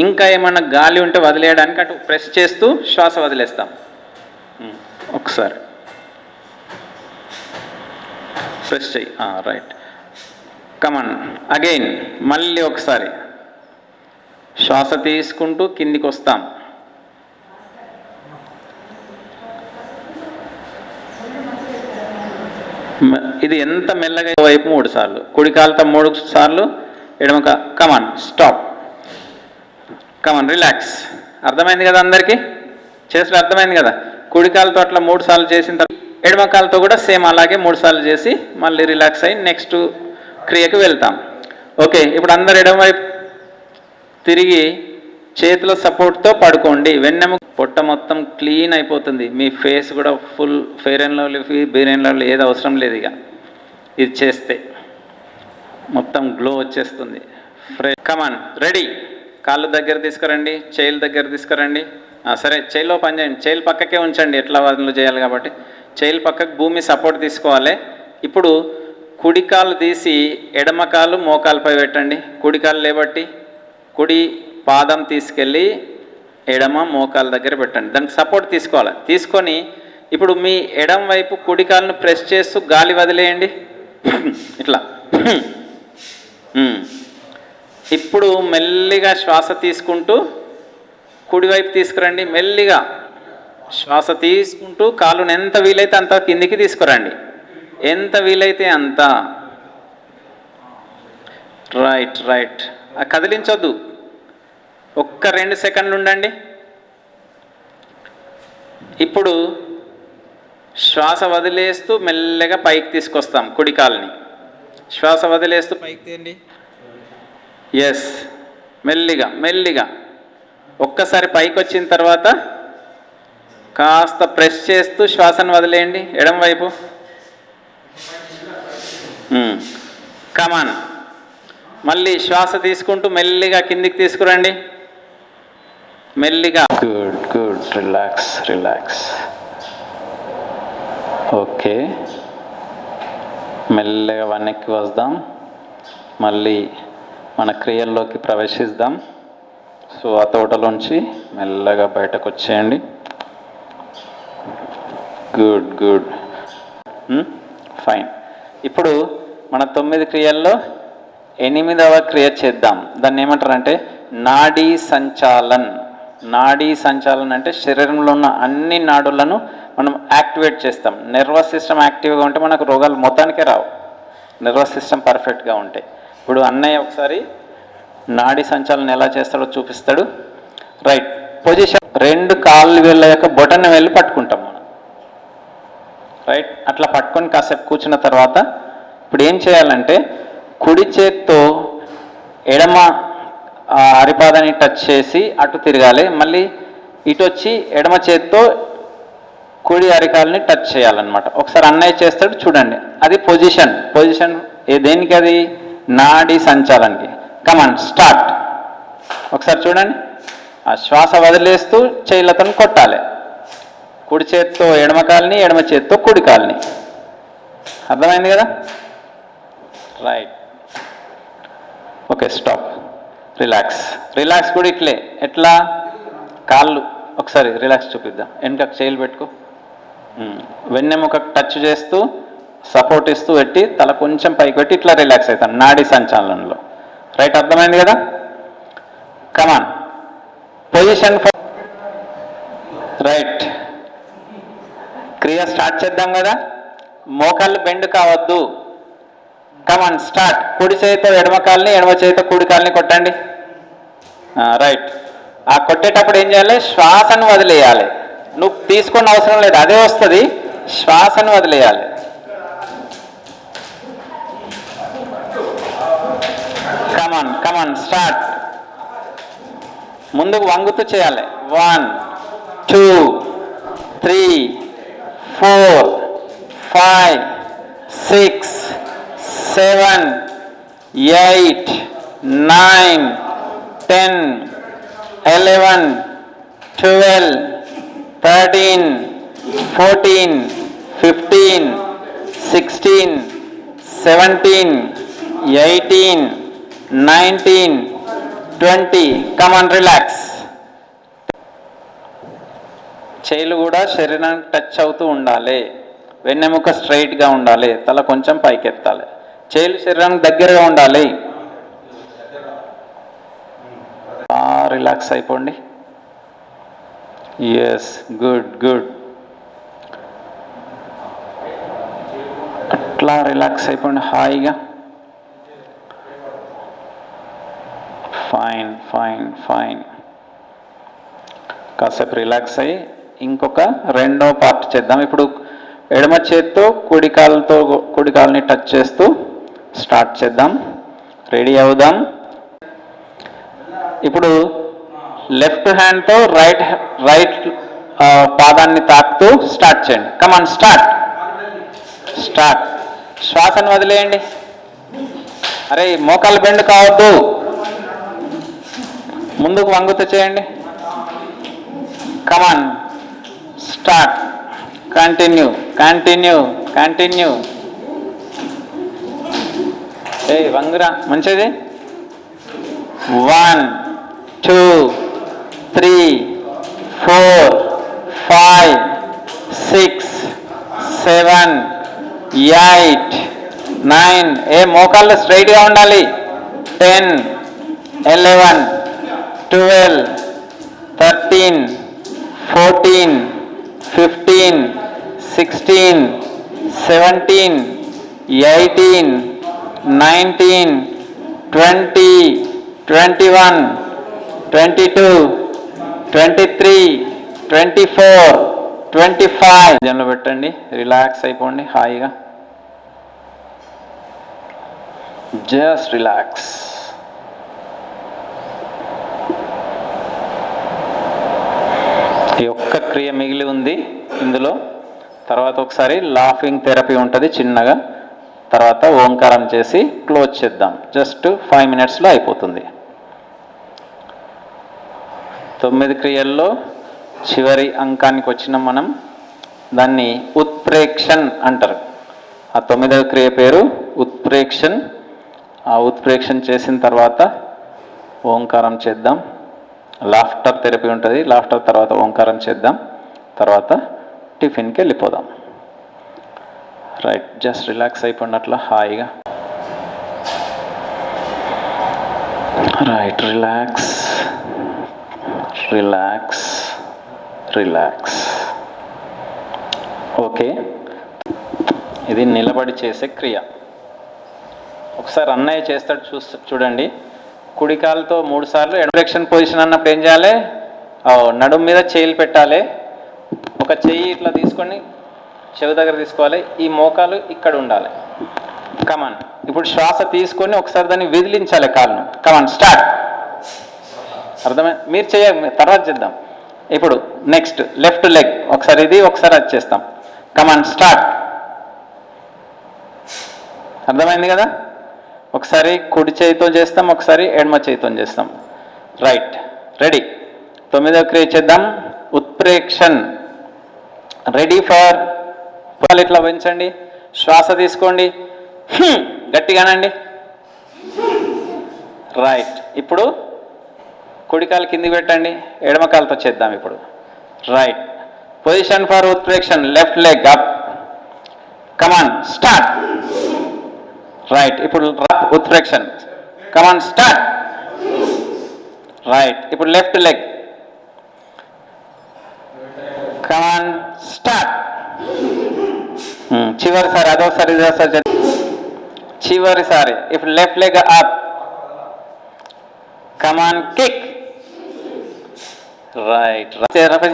ఇంకా ఏమన్నా గాలి ఉంటే వదిలేయడానికి అటు ప్రెస్ చేస్తూ శ్వాస వదిలేస్తాం. ఒకసారి ప్రెస్ చెయ్యి. రైట్. కమాన్. అగైన్ మళ్ళీ ఒకసారి శ్వాస తీసుకుంటూ కిందికి వస్తాం. ఇది ఎంత మెల్లగా వైపు 3 సార్లు, కుడి కాలుతో 3 సార్లు, ఎడమ కమాన్. స్టాప్. కమాన్. రిలాక్స్. అర్థమైంది కదా అందరికీ? చేసిన అర్థమైంది కదా? కుడి కాలుతో అట్లా 3 సార్లు చేసిన తర్వాత ఎడమ కాలుతో కూడా సేమ్ అలాగే 3 సార్లు చేసి మళ్ళీ రిలాక్స్ అయ్యి నెక్స్ట్ క్రియకు వెళ్తాం. ఓకే. ఇప్పుడు అందరు ఎడమ వైపు తిరిగి చేతుల సపోర్ట్తో పడుకోండి. వెన్నెముక పొట్ట మొత్తం క్లీన్ అయిపోతుంది. మీ ఫేస్ కూడా full fair and lovely, beer and lovely ఏది అవసరం లేదు. ఇక ఇది చేస్తే మొత్తం గ్లో వచ్చేస్తుంది. కమాన్. రెడీ. కాళ్ళు దగ్గర తీసుకురండి, చేయిల దగ్గర తీసుకురండి. సరే, చేయిలో పని చేయండి. చేయిలు పక్కకే ఉంచండి, ఎట్లా వదులు చేయాలి కాబట్టి. చేయిల పక్కకు భూమి సపోర్ట్ తీసుకోవాలి. ఇప్పుడు కుడి కాలు తీసి ఎడమ కాలు మోకాలుపై పెట్టండి. కుడి కాలు లేబట్టి కుడి పాదం తీసుకెళ్ళి ఎడమ మోకాల దగ్గర పెట్టండి. దానికి సపోర్ట్ తీసుకోవాలి. తీసుకొని ఇప్పుడు మీ ఎడమ వైపు కుడి కాలును ప్రెస్ చేస్తూ గాలి వదిలేయండి. ఇట్లా. ఇప్పుడు మెల్లిగా శ్వాస తీసుకుంటూ కుడివైపు తీసుకురండి. మెల్లిగా శ్వాస తీసుకుంటూ కాలును ఎంత వీలైతే అంత కిందికి తీసుకురండి. ఎంత వీలైతే అంత. Right right. కదిలించొద్దు. 1-2 సెకండ్లు ఉండండి. ఇప్పుడు శ్వాస వదిలేస్తూ మెల్లగా పైకి తీసుకొస్తాం కుడి కాలుని. శ్వాస వదిలేస్తూ పైకి తీయండి. ఎస్. మెల్లిగా మెల్లిగా. ఒక్కసారి పైకి వచ్చిన తర్వాత కాస్త ప్రెస్ చేస్తూ శ్వాసను వదిలేయండి ఎడమ వైపు. కమాన్. మళ్ళీ శ్వాస తీసుకుంటూ మెల్లిగా కిందికి తీసుకురండి. మెల్లిగా. Good good. Relax relax. Okay. మెల్లగా వెనక్కి వద్దాం. మళ్ళీ మన క్రియల్లోకి ప్రవేశిద్దాం. సో ఆ తోటలోంచి మెల్లగా బయటకు వచ్చేయండి. Good good. ఫైన్. ఇప్పుడు మన 9 క్రియల్లో 8వ క్రియ చేద్దాం. దాన్ని ఏమంటారంటే నాడీ సంచాలన్. నాడీ సంచాలన్ అంటే శరీరంలో ఉన్న అన్ని నాడులను మనం యాక్టివేట్ చేస్తాం. నర్వస్ సిస్టమ్ యాక్టివ్గా ఉంటే మనకు రోగాలు మొత్తానికే రావు, నర్వస్ సిస్టమ్ పర్ఫెక్ట్గా ఉంటాయి. ఇప్పుడు అన్నయ్య ఒకసారి నాడీ సంచాలనం ఎలా చేస్తాడో చూపిస్తాడు. రైట్. పొజిషన్. 2 కాళ్ళు వేళ్ళ యొక్క బొటన వేళ్ళు పట్టుకుంటాం మనం. రైట్. అట్లా పట్టుకొని కాసేపు కూర్చున్న తర్వాత ఇప్పుడు ఏం చేయాలంటే కుడి చేత్తో ఎడమ అరిపాదని టచ్ చేసి అటు తిరగాలి, మళ్ళీ ఇటు వచ్చి ఎడమ చేత్తో కుడి అరికాలని టచ్ చేయాలన్నమాట. ఒకసారి అన్నయ్య చేస్తాడు చూడండి. అది పొజిషన్ దేనికి? అది నాడి సంచాలనకి. Come on start. ఒకసారి చూడండి. ఆ శ్వాస వదిలేస్తూ చేతులతో కొట్టాలి. కుడి చేత్తో ఎడమ కాలిని, ఎడమ చేత్తో కుడి కాలిని. అర్థమైంది కదా? రైట్. Okay, stop. రిలాక్స్ కూడా ఇట్లే. ఎట్లా? కాళ్ళు ఒకసారి రిలాక్స్ చూపిద్దాం. వెనుకకు చేతులు పెట్టుకో. వెన్నెముక టచ్ చేస్తూ సపోర్ట్ ఇస్తూ పెట్టి తల కొంచెం పైకి పెట్టి ఇట్లా రిలాక్స్ అవుతాను నాడీ సంచాలనంలో. రైట్, అర్థమైంది కదా? కమాన్ పొజిషన్. రైట్, క్రియ స్టార్ట్ చేద్దాం కదా. మోకాళ్ళు బెండ్ కావద్దు. Come on start. కుడి చేతితో ఎడమ కాల్ని, ఎడమ చేతితో కుడి కాల్ని కొట్టండి. రైట్. ఆ కొట్టేటప్పుడు ఏం చేయాలి? శ్వాసను వదిలేయాలి. నువ్వు తీసుకున్న అవసరం లేదు, అదే వస్తుంది. శ్వాసను వదిలేయాలి. Come on start. ముందుకు వంగుతూ చేయాలి. 1 2 3 4 5 6 7 8 9 10 11 12 13 14 15 16 17 18 19 20. కమాన్ రిలాక్స్. చేతులు కూడా శరీరానికి టచ్ అవుతూ ఉండాలి. వెన్నెముక స్ట్రైట్గా ఉండాలి. తల కొంచెం పైకెత్తాలి. చేతులు శరీరానికి దగ్గరగా ఉండాలి. రిలాక్స్ అయిపోండి. Yes, good. అట్లా రిలాక్స్ అయిపోండి హాయిగా. ఫైన్. కాసేపు రిలాక్స్ అయ్యి ఇంకొక రెండో పార్ట్ చేద్దాం. ఇప్పుడు ఎడమ చేత్తో కుడి కాలుని టచ్ చేస్తూ స్టార్ట్ చేద్దాం. రెడీ అవుదాం. ఇప్పుడు లెఫ్ట్ హ్యాండ్తో రైట్ పాదాన్ని తాకుతూ స్టార్ట్ చేయండి. Come on start. శ్వాసను వదిలేయండి. అరే మోకాలు బెండ్ కావద్దు. ముందుకు వంగుతూ చేయండి. Come on start. కంటిన్యూ. వంగురా మంచిది. 1 2 3 4 5 6 7 8 9. మోకాళ్ళు స్ట్రైట్గా ఉండాలి. 10 11 12 13 14 15 16 17 18 19 20 21 22 23 24 25. జన్లో పెట్టండి. రిలాక్స్ అయిపోండి హాయిగా. Just relax. ఈ ఒక్క క్రియ మిగిలి ఉంది ఇందులో. తర్వాత ఒకసారి లాఫింగ్ థెరపీ ఉంటుంది చిన్నగా. తర్వాత ఓంకారం చేసి క్లోజ్ చేద్దాం. జస్ట్ 5 minutesలో అయిపోతుంది. 9 క్రియల్లో చివరి అంకానికి వచ్చిన మనం దాన్ని ఉత్ప్రేక్షణ్ అంటారు. ఆ 9వ క్రియ పేరు ఉత్ప్రేక్షణ్. ఆ ఉత్ప్రేక్షణ చేసిన తర్వాత ఓంకారం చేద్దాం. లాఫ్టర్ థెరపీ ఉంటుంది. లాఫ్టర్ తర్వాత ఓంకారం చేద్దాం. తర్వాత టిఫిన్కి వెళ్ళిపోదాం. రైట్, జస్ట్ రిలాక్స్ అయిపోయినట్ల హాయిగా. Right, relax. ఓకే, ఇది నిలబడి చేసే క్రియ. ఒకసారి అన్నయ్య చేస్తాడు చూడండి. కుడి కాలుతో 3 సార్లు ఎడమ పొజిషన్ అన్నప్పుడు ఏం చేయాలి? నడుము మీద చేయిలు పెట్టాలి. ఒక చెయ్యి ఇట్లా తీసుకొని చెవి దగ్గర తీసుకోవాలి. ఈ మోకాలు ఇక్కడ ఉండాలి. కమాన్. ఇప్పుడు శ్వాస తీసుకొని ఒకసారి దాన్ని విదిలించాలి కాళ్ళను. Come on start. అర్థమైంది? మీరు చేయాలి, తర్వాత చేద్దాం. ఇప్పుడు నెక్స్ట్ లెఫ్ట్ లెగ్ ఒకసారి ఇది ఒకసారి అది చేస్తాం. Come on start. అర్థమైంది కదా? ఒకసారి కుడి చేయితో చేస్తాం, ఒకసారి ఎడమ చేయితో చేస్తాం. రైట్. రెడీ. 9వ క్రియ చేద్దాం. ఉత్ప్రేక్షణ్. Ready for. ఇట్లా పెంచండి, శ్వాస తీసుకోండి, గట్టిగానండి. రైట్. ఇప్పుడు కుడికాలు కిందికి పెట్టండి, ఎడమ కాలుతో చేద్దాం ఇప్పుడు. రైట్. పొజిషన్ ఫర్ ఉత్ప్రేక్షణ్. Left leg up. Come on start. Right. ఇప్పుడు ఉత్ప్రేక్షణ్. Come on start. రైట్. ఇప్పుడు లెఫ్ట్ లెగ్. Come on start. చివరిసారి అదొకసారి చివరిసారి. ఇప్పుడు left leg up. Come on kick. Right.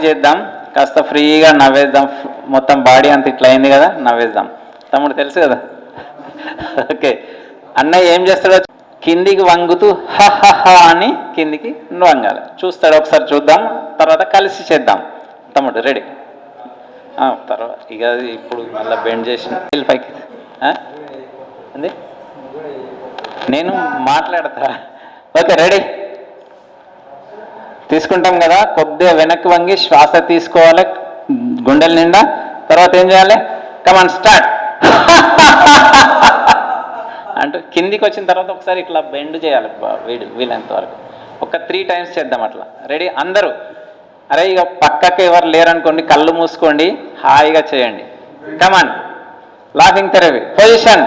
చేద్దాం, కాస్త ఫ్రీగా నవ్వేద్దాం. మొత్తం బాడీ అంత ఇట్లా అయింది కదా, నవ్వేద్దాం. తమ్ముడు తెలుసు కదా. ఓకే. అన్నయ్య ఏం చేస్తాడో కిందికి వంగుతూ హ అని కిందికి వంగాలి. చూస్తాడు, ఒకసారి చూద్దాం, తర్వాత కలిసి చేద్దాం. తమ్ముడు రెడీ? తర్వాత ఇక ఇప్పుడు మళ్ళీ బెండ్ చేసిన పైకి అంది నేను మాట్లాడతా. Okay ready? తీసుకుంటాం కదా, కొద్దిగా వెనక్కి వంగి శ్వాస తీసుకోవాలి గుండెల నిండా. తర్వాత ఏం చేయాలి? కమాన్ స్టార్ట్ అంటూ కిందికి వచ్చిన తర్వాత ఒకసారి ఇట్లా బెండ్ చేయాలి వీలైనంత వరకు. ఒక 3 టైమ్స్ చేద్దాం అట్లా. రెడీ అందరూ? అరే ఇక పక్కకి ఎవరు లేరనుకోండి, కళ్ళు మూసుకోండి, హాయిగా చేయండి. కమాన్. Laughing therapy. పొజిషన్.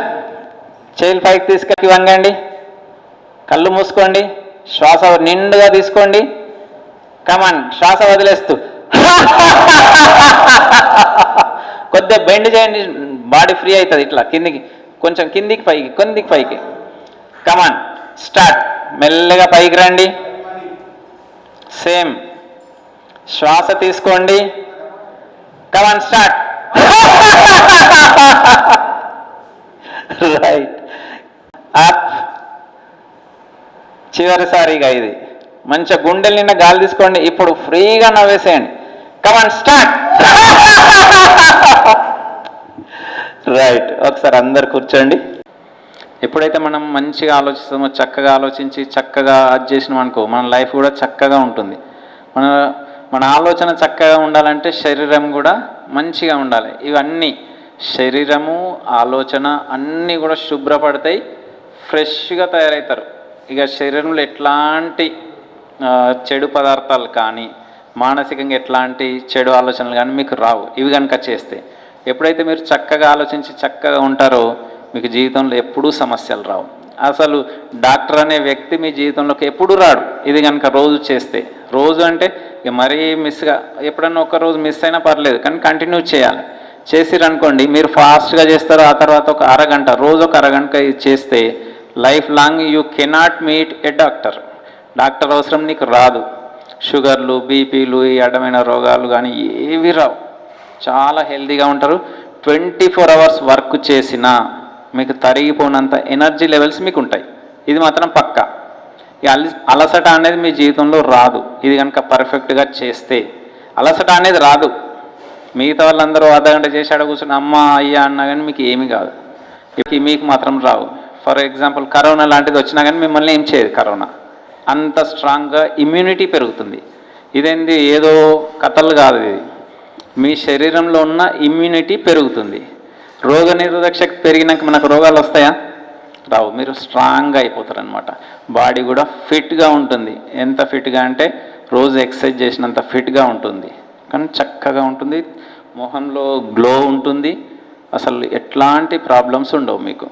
చేతులు పైకి తీసుకెళ్ళి వంగండి, కళ్ళు మూసుకోండి, శ్వాస నిండుగా తీసుకోండి. కమాన్. శ్వాస వదిలేస్తూ కొద్దిగా బెండ్ చేయండి, బాడీ ఫ్రీ అవుతుంది. ఇట్లా కిందికి కొంచెం, కిందికి పైకి, కిందికి పైకి. Come on start. మెల్లగా పైకి రండి. సేమ్. శ్వాస తీసుకోండి. కమాన్ స్టార్ట్. రైట్. అప్. చివరిసారిగా ఇది మంచిగా గుండెల నిండా గాలి తీసుకోండి. ఇప్పుడు ఫ్రీగా నవ్వేసేయండి. కమాన్ స్టార్ట్. రైట్. ఒకసారి అందరు కూర్చోండి. ఎప్పుడైతే మనం మంచిగా ఆలోచిస్తామో, చక్కగా ఆలోచించి చక్కగా అది చేసినాం అనుకో, మన లైఫ్ కూడా చక్కగా ఉంటుంది. మన ఆలోచన చక్కగా ఉండాలంటే శరీరం కూడా మంచిగా ఉండాలి. ఇవన్నీ శరీరము, ఆలోచన అన్నీ కూడా శుభ్రపడతాయి, ఫ్రెష్గా తయారవుతారు. ఇక శరీరంలో ఎట్లాంటి చెడు పదార్థాలు కానీ, మానసికంగా ఎట్లాంటి చెడు ఆలోచనలు కానీ మీకు రావు ఇవి కనుక చేస్తే. ఎప్పుడైతే మీరు చక్కగా ఆలోచించి చక్కగా ఉంటారో మీకు జీవితంలో ఎప్పుడూ సమస్యలు రావు. అసలు డాక్టర్ అనే వ్యక్తి మీ జీవితంలోకి ఎప్పుడు రాడు ఇది కనుక రోజు చేస్తే. రోజు అంటే ఇక మరీ మిస్గా ఎప్పుడన్నా ఒక రోజు మిస్ అయినా పర్లేదు, కానీ కంటిన్యూ చేయాలి. చేసిరనుకోండి, మీరు ఫాస్ట్గా చేస్తారు. ఆ తర్వాత ఒక అరగంట, రోజు ఒక అరగంట ఇది చేస్తే life long you cannot meet a doctor. Doctor అవసరం నీకు రాదు. షుగర్లు, బీపీలు, ఈ అడ్డమైన రోగాలు కానీ ఏవి రావు. చాలా హెల్తీగా ఉంటారు. 24 అవర్స్ వర్క్ చేసినా మీకు తరిగిపోయినంత ఎనర్జీ లెవెల్స్ మీకు ఉంటాయి. ఇది మాత్రం పక్కా. ఈ అలసట అనేది మీ జీవితంలో రాదు ఇది కనుక పర్ఫెక్ట్గా చేస్తే. అలసట అనేది రాదు. మిగతా వాళ్ళందరూ అర్ధగంట చేసి అడ కూర్చొని అమ్మ అయ్యా అన్నా కానీ మీకు ఏమీ కాదు. మీకు మాత్రం రావు. ఫర్ ఎగ్జాంపుల్ కరోనా లాంటిది వచ్చినా కానీ మిమ్మల్ని ఏం చేయదు కరోనా. అంత స్ట్రాంగ్గా ఇమ్యూనిటీ పెరుగుతుంది. ఇదేంది ఏదో కథలు కాదు, ఇది మీ శరీరంలో ఉన్న ఇమ్యూనిటీ పెరుగుతుంది. రోగనిరోధక శక్తి పెరిగినాక మనకు రోగాలు వస్తాయా? రావు. మీరు స్ట్రాంగ్గా అయిపోతారనమాట. బాడీ కూడా ఫిట్గా ఉంటుంది. ఎంత ఫిట్గా అంటే రోజు ఎక్సర్సైజ్ చేసినంత ఫిట్గా ఉంటుంది, కానీ చక్కగా ఉంటుంది. మొహంలో గ్లో ఉంటుంది. అసలు ఎట్లాంటి ప్రాబ్లమ్స్ ఉండవు మీకు.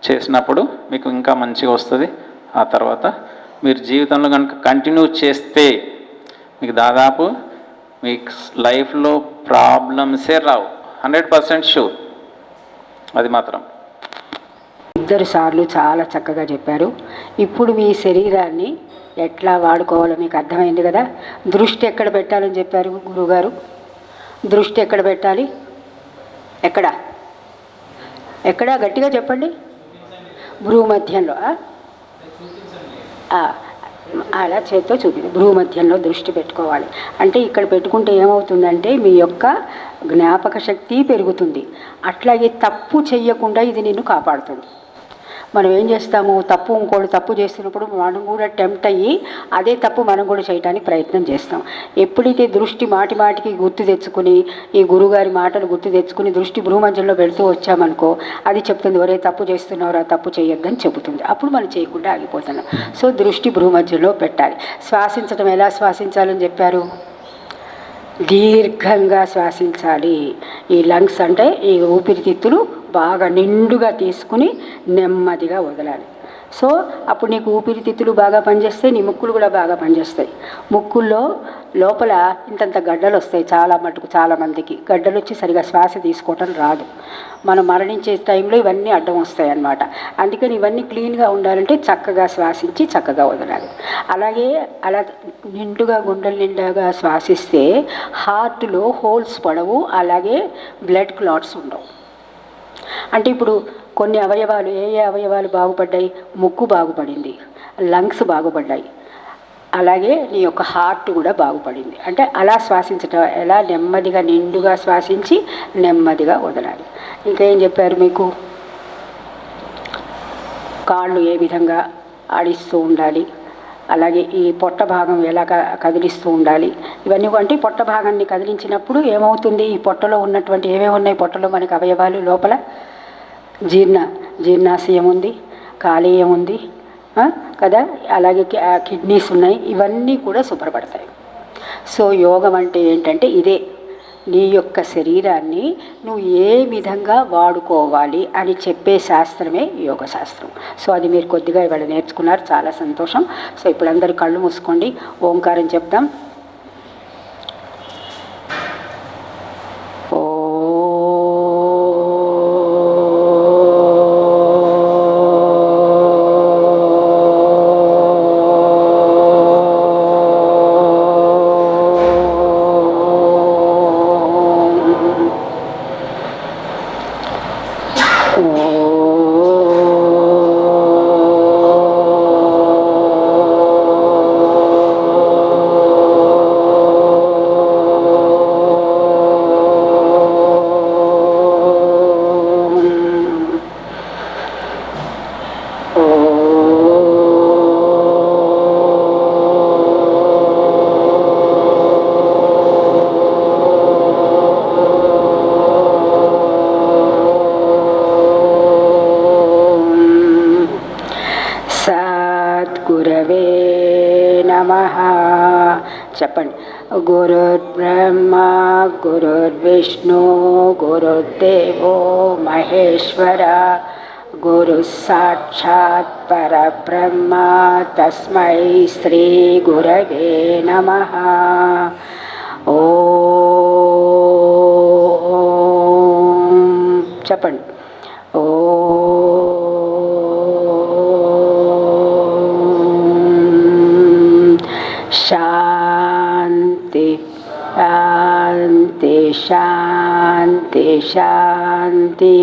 చేసినప్పుడు మీకు ఇంకా మంచిగా వస్తుంది. ఆ తర్వాత మీరు జీవితంలో కనుక కంటిన్యూ చేస్తే మీకు దాదాపు మీ లైఫ్లో ప్రాబ్లమ్సే రావు. 100% షూర్. అది మాత్రం. 2 సార్లు చాలా చక్కగా చెప్పారు. ఇప్పుడు మీ శరీరాన్ని ఎట్లా వాడుకోవాలో మీకు అర్థమైంది కదా. దృష్టి ఎక్కడ పెట్టాలని చెప్పారు గురువుగారు? దృష్టి ఎక్కడ పెట్టాలి? ఎక్కడ? ఎక్కడ గట్టిగా చెప్పండి. భ్రూమధ్యంలో. అలా చేత్తో భ్రూమధ్యంలో దృష్టి పెట్టుకోవాలి. అంటే ఇక్కడ పెట్టుకుంటే ఏమవుతుందంటే మీ యొక్క జ్ఞాపక శక్తి పెరుగుతుంది. అట్లాగే తప్పు చెయ్యకుండా ఇది నిన్ను కాపాడుతుంది. మనం ఏం చేస్తాము, తప్పు ఇంకోటి తప్పు చేస్తున్నప్పుడు మనం కూడా టెంప్ట్ అయ్యి అదే తప్పు మనం కూడా చేయడానికి ప్రయత్నం చేస్తాం. ఎప్పుడైతే దృష్టి మాటి మాటికి గుర్తు తెచ్చుకుని ఈ గురుగారి మాటలు గుర్తు తెచ్చుకుని దృష్టి భ్రూమధ్యంలో పెడుతూ వచ్చామనుకో, అది చెప్తుంది ఒరే తప్పు చేస్తున్నావురా, తప్పు చేయొద్దని చెబుతుంది. అప్పుడు మనం చేయకుండా ఆగిపోతున్నాం. సో దృష్టి భ్రూమధ్యంలో పెట్టాలి. శ్వాసించడం ఎలా శ్వాసించాలని చెప్పారు? దీర్ఘంగా శ్వాసించాలి. ఈ లంగ్స్ అంటే ఈ ఊపిరితిత్తులు బాగా నిండుగా తీసుకుని నెమ్మదిగా వదలాలి. సో అప్పుడు నీకు ఊపిరితిత్తులు బాగా పనిచేస్తాయి, నీ ముక్కులు కూడా బాగా పనిచేస్తాయి. ముక్కుల్లో లోపల ఇంతంత గడ్డలు వస్తాయి. చాలామందికి గడ్డలు వచ్చి సరిగా శ్వాస తీసుకోవటం రాదు. మనం మరణించే టైంలో ఇవన్నీ అడ్డం వస్తాయి అన్నమాట. అందుకని ఇవన్నీ క్లీన్గా ఉండాలంటే చక్కగా శ్వాసించి చక్కగా వదలాలి. అలాగే అలా నిండుగా గుండెలు నిండుగా శ్వాసిస్తే హార్ట్లో హోల్స్ పడవు, అలాగే బ్లడ్ క్లాట్స్ ఉండవు. అంటే ఇప్పుడు కొన్ని అవయవాలు, ఏ అవయవాలు బాగుపడ్డాయి? ముక్కు బాగుపడింది, లంగ్స్ బాగుపడ్డాయి, అలాగే నీ యొక్క హార్ట్ కూడా బాగుపడింది. అంటే అలా శ్వాసించటం ఎలా? నెమ్మదిగా నిండుగా శ్వాసించి నెమ్మదిగా వదలాలి. ఇంకేం చెప్పారు మీకు? కాళ్ళు ఏ విధంగా ఆడిస్తూ ఉండాలి, అలాగే ఈ పొట్ట భాగం ఎలా కదిలిస్తూ ఉండాలి. ఇవన్నీ అంటే పొట్ట భాగాన్ని కదిలించినప్పుడు ఏమవుతుంది? ఈ పొట్టలో ఉన్నటువంటి ఏమేమి ఉన్నాయి? పొట్టలో మనకి అవయవాలు లోపల జీర్ణాశయం ఉంది, కాలేయం ఉంది కదా, అలాగే కిడ్నీస్ ఉన్నాయి. ఇవన్నీ కూడా శుభ్రపడతాయి. సో యోగం అంటే ఏంటంటే ఇదే, నీ యొక్క శరీరాన్ని నువ్వు ఏ విధంగా వాడుకోవాలి అని చెప్పే శాస్త్రమే యోగ శాస్త్రం. సో అది మీరు కొద్దిగా ఇవాళ నేర్చుకున్నారు, చాలా సంతోషం. సో ఇప్పుడు అందరు కళ్ళు మూసుకోండి, ఓంకారం చెప్దాం. గురవే నమః. చెప్పండి. గురుర్బ్రహ్మ గురుర్విష్ణు గురుర్దేవో మహేశ్వర గురు సాక్షాత్ పరబ్రహ్మ తస్మై శ్రీ గురవే నమః. ఓం చెప్పండి. శాంతి శాంతి శాంతి శాంతి.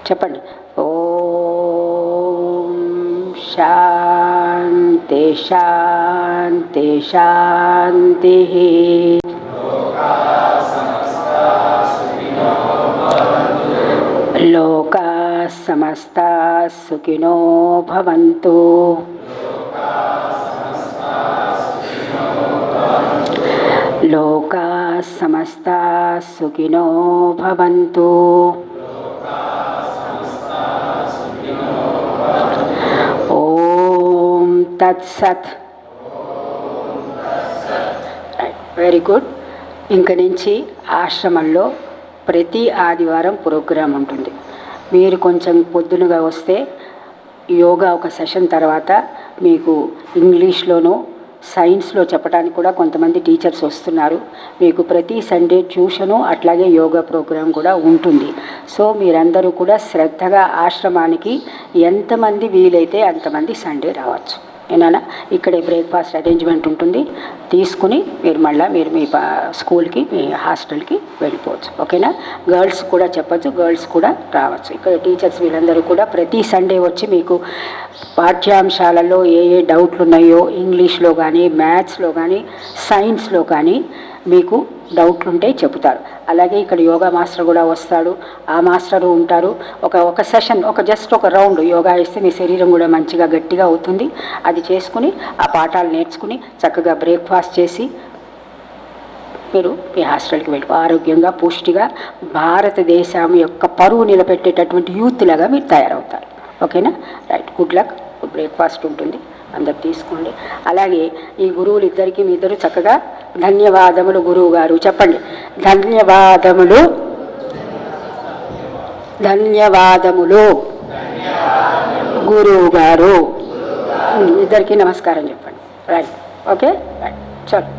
చెప్పండి. ఓం శాంతి శాంతి శాంతి. లోకా సమస్తా సుఖినో భవంతు. లోకా సమస్తా సుఖినో భవంతు. ఓం తత్సత్. Very good. ఇంక నుంచి ఆశ్రమంలో ప్రతి ఆదివారం ప్రోగ్రాం ఉంటుంది. మీరు కొంచెం పొద్దునగా వస్తే యోగా ఒక సెషన్ తర్వాత మీకు ఇంగ్లీష్లోనూ సైన్స్లో చెప్పడానికి కూడా కొంతమంది టీచర్స్ వస్తున్నారు. మీకు ప్రతి సండే ట్యూషను అట్లాగే యోగా ప్రోగ్రాం కూడా ఉంటుంది. సో మీరందరూ కూడా శ్రద్ధగా ఆశ్రమానికి ఎంతమంది వీలైతే అంతమంది సండే రావచ్చు. ఏనా ఇక్కడే బ్రేక్ఫాస్ట్ అరేంజ్మెంట్ ఉంటుంది, తీసుకుని మీరు మళ్ళీ మీరు మీ స్కూల్కి మీ హాస్టల్కి వెళ్ళిపోవచ్చు. ఓకేనా? గర్ల్స్ కూడా చెప్పచ్చు, గర్ల్స్ కూడా రావచ్చు. ఇక్కడ టీచర్స్ వీళ్ళందరూ కూడా ప్రతి సండే వచ్చి మీకు పాఠ్యాంశాలలో ఏ ఏ డౌట్లు ఉన్నాయో ఇంగ్లీష్లో కానీ, మ్యాథ్స్లో కానీ, సైన్స్లో కానీ మీకు డౌట్లు ఉంటే చెబుతారు. అలాగే ఇక్కడ యోగా మాస్టర్ కూడా వస్తాడు, ఆ మాస్టరు ఉంటారు. ఒక సెషన్, జస్ట్ ఒక రౌండ్ యోగా వేస్తే మీ శరీరం కూడా మంచిగా గట్టిగా అవుతుంది. అది చేసుకుని ఆ పాఠాలు నేర్చుకుని చక్కగా బ్రేక్ఫాస్ట్ చేసి మీరు మీ హాస్టల్కి వెళ్ళి ఆరోగ్యంగా పుష్టిగా భారతదేశం యొక్క పరువు నిలబెట్టేటటువంటి యూత్ లాగా మీరు తయారవుతారు. ఓకేనా? Right, good luck. బ్రేక్ఫాస్ట్ ఉంటుంది, అందరు తీసుకోండి. అలాగే ఈ గురువులు ఇద్దరికి మీ ఇద్దరు చక్కగా ధన్యవాదములు గురువు గారు చెప్పండి. ధన్యవాదములు, ధన్యవాదములు గురువు గారు. ఇద్దరికి నమస్కారం చెప్పండి. రైట్, ఓకే, రైట్, చలో.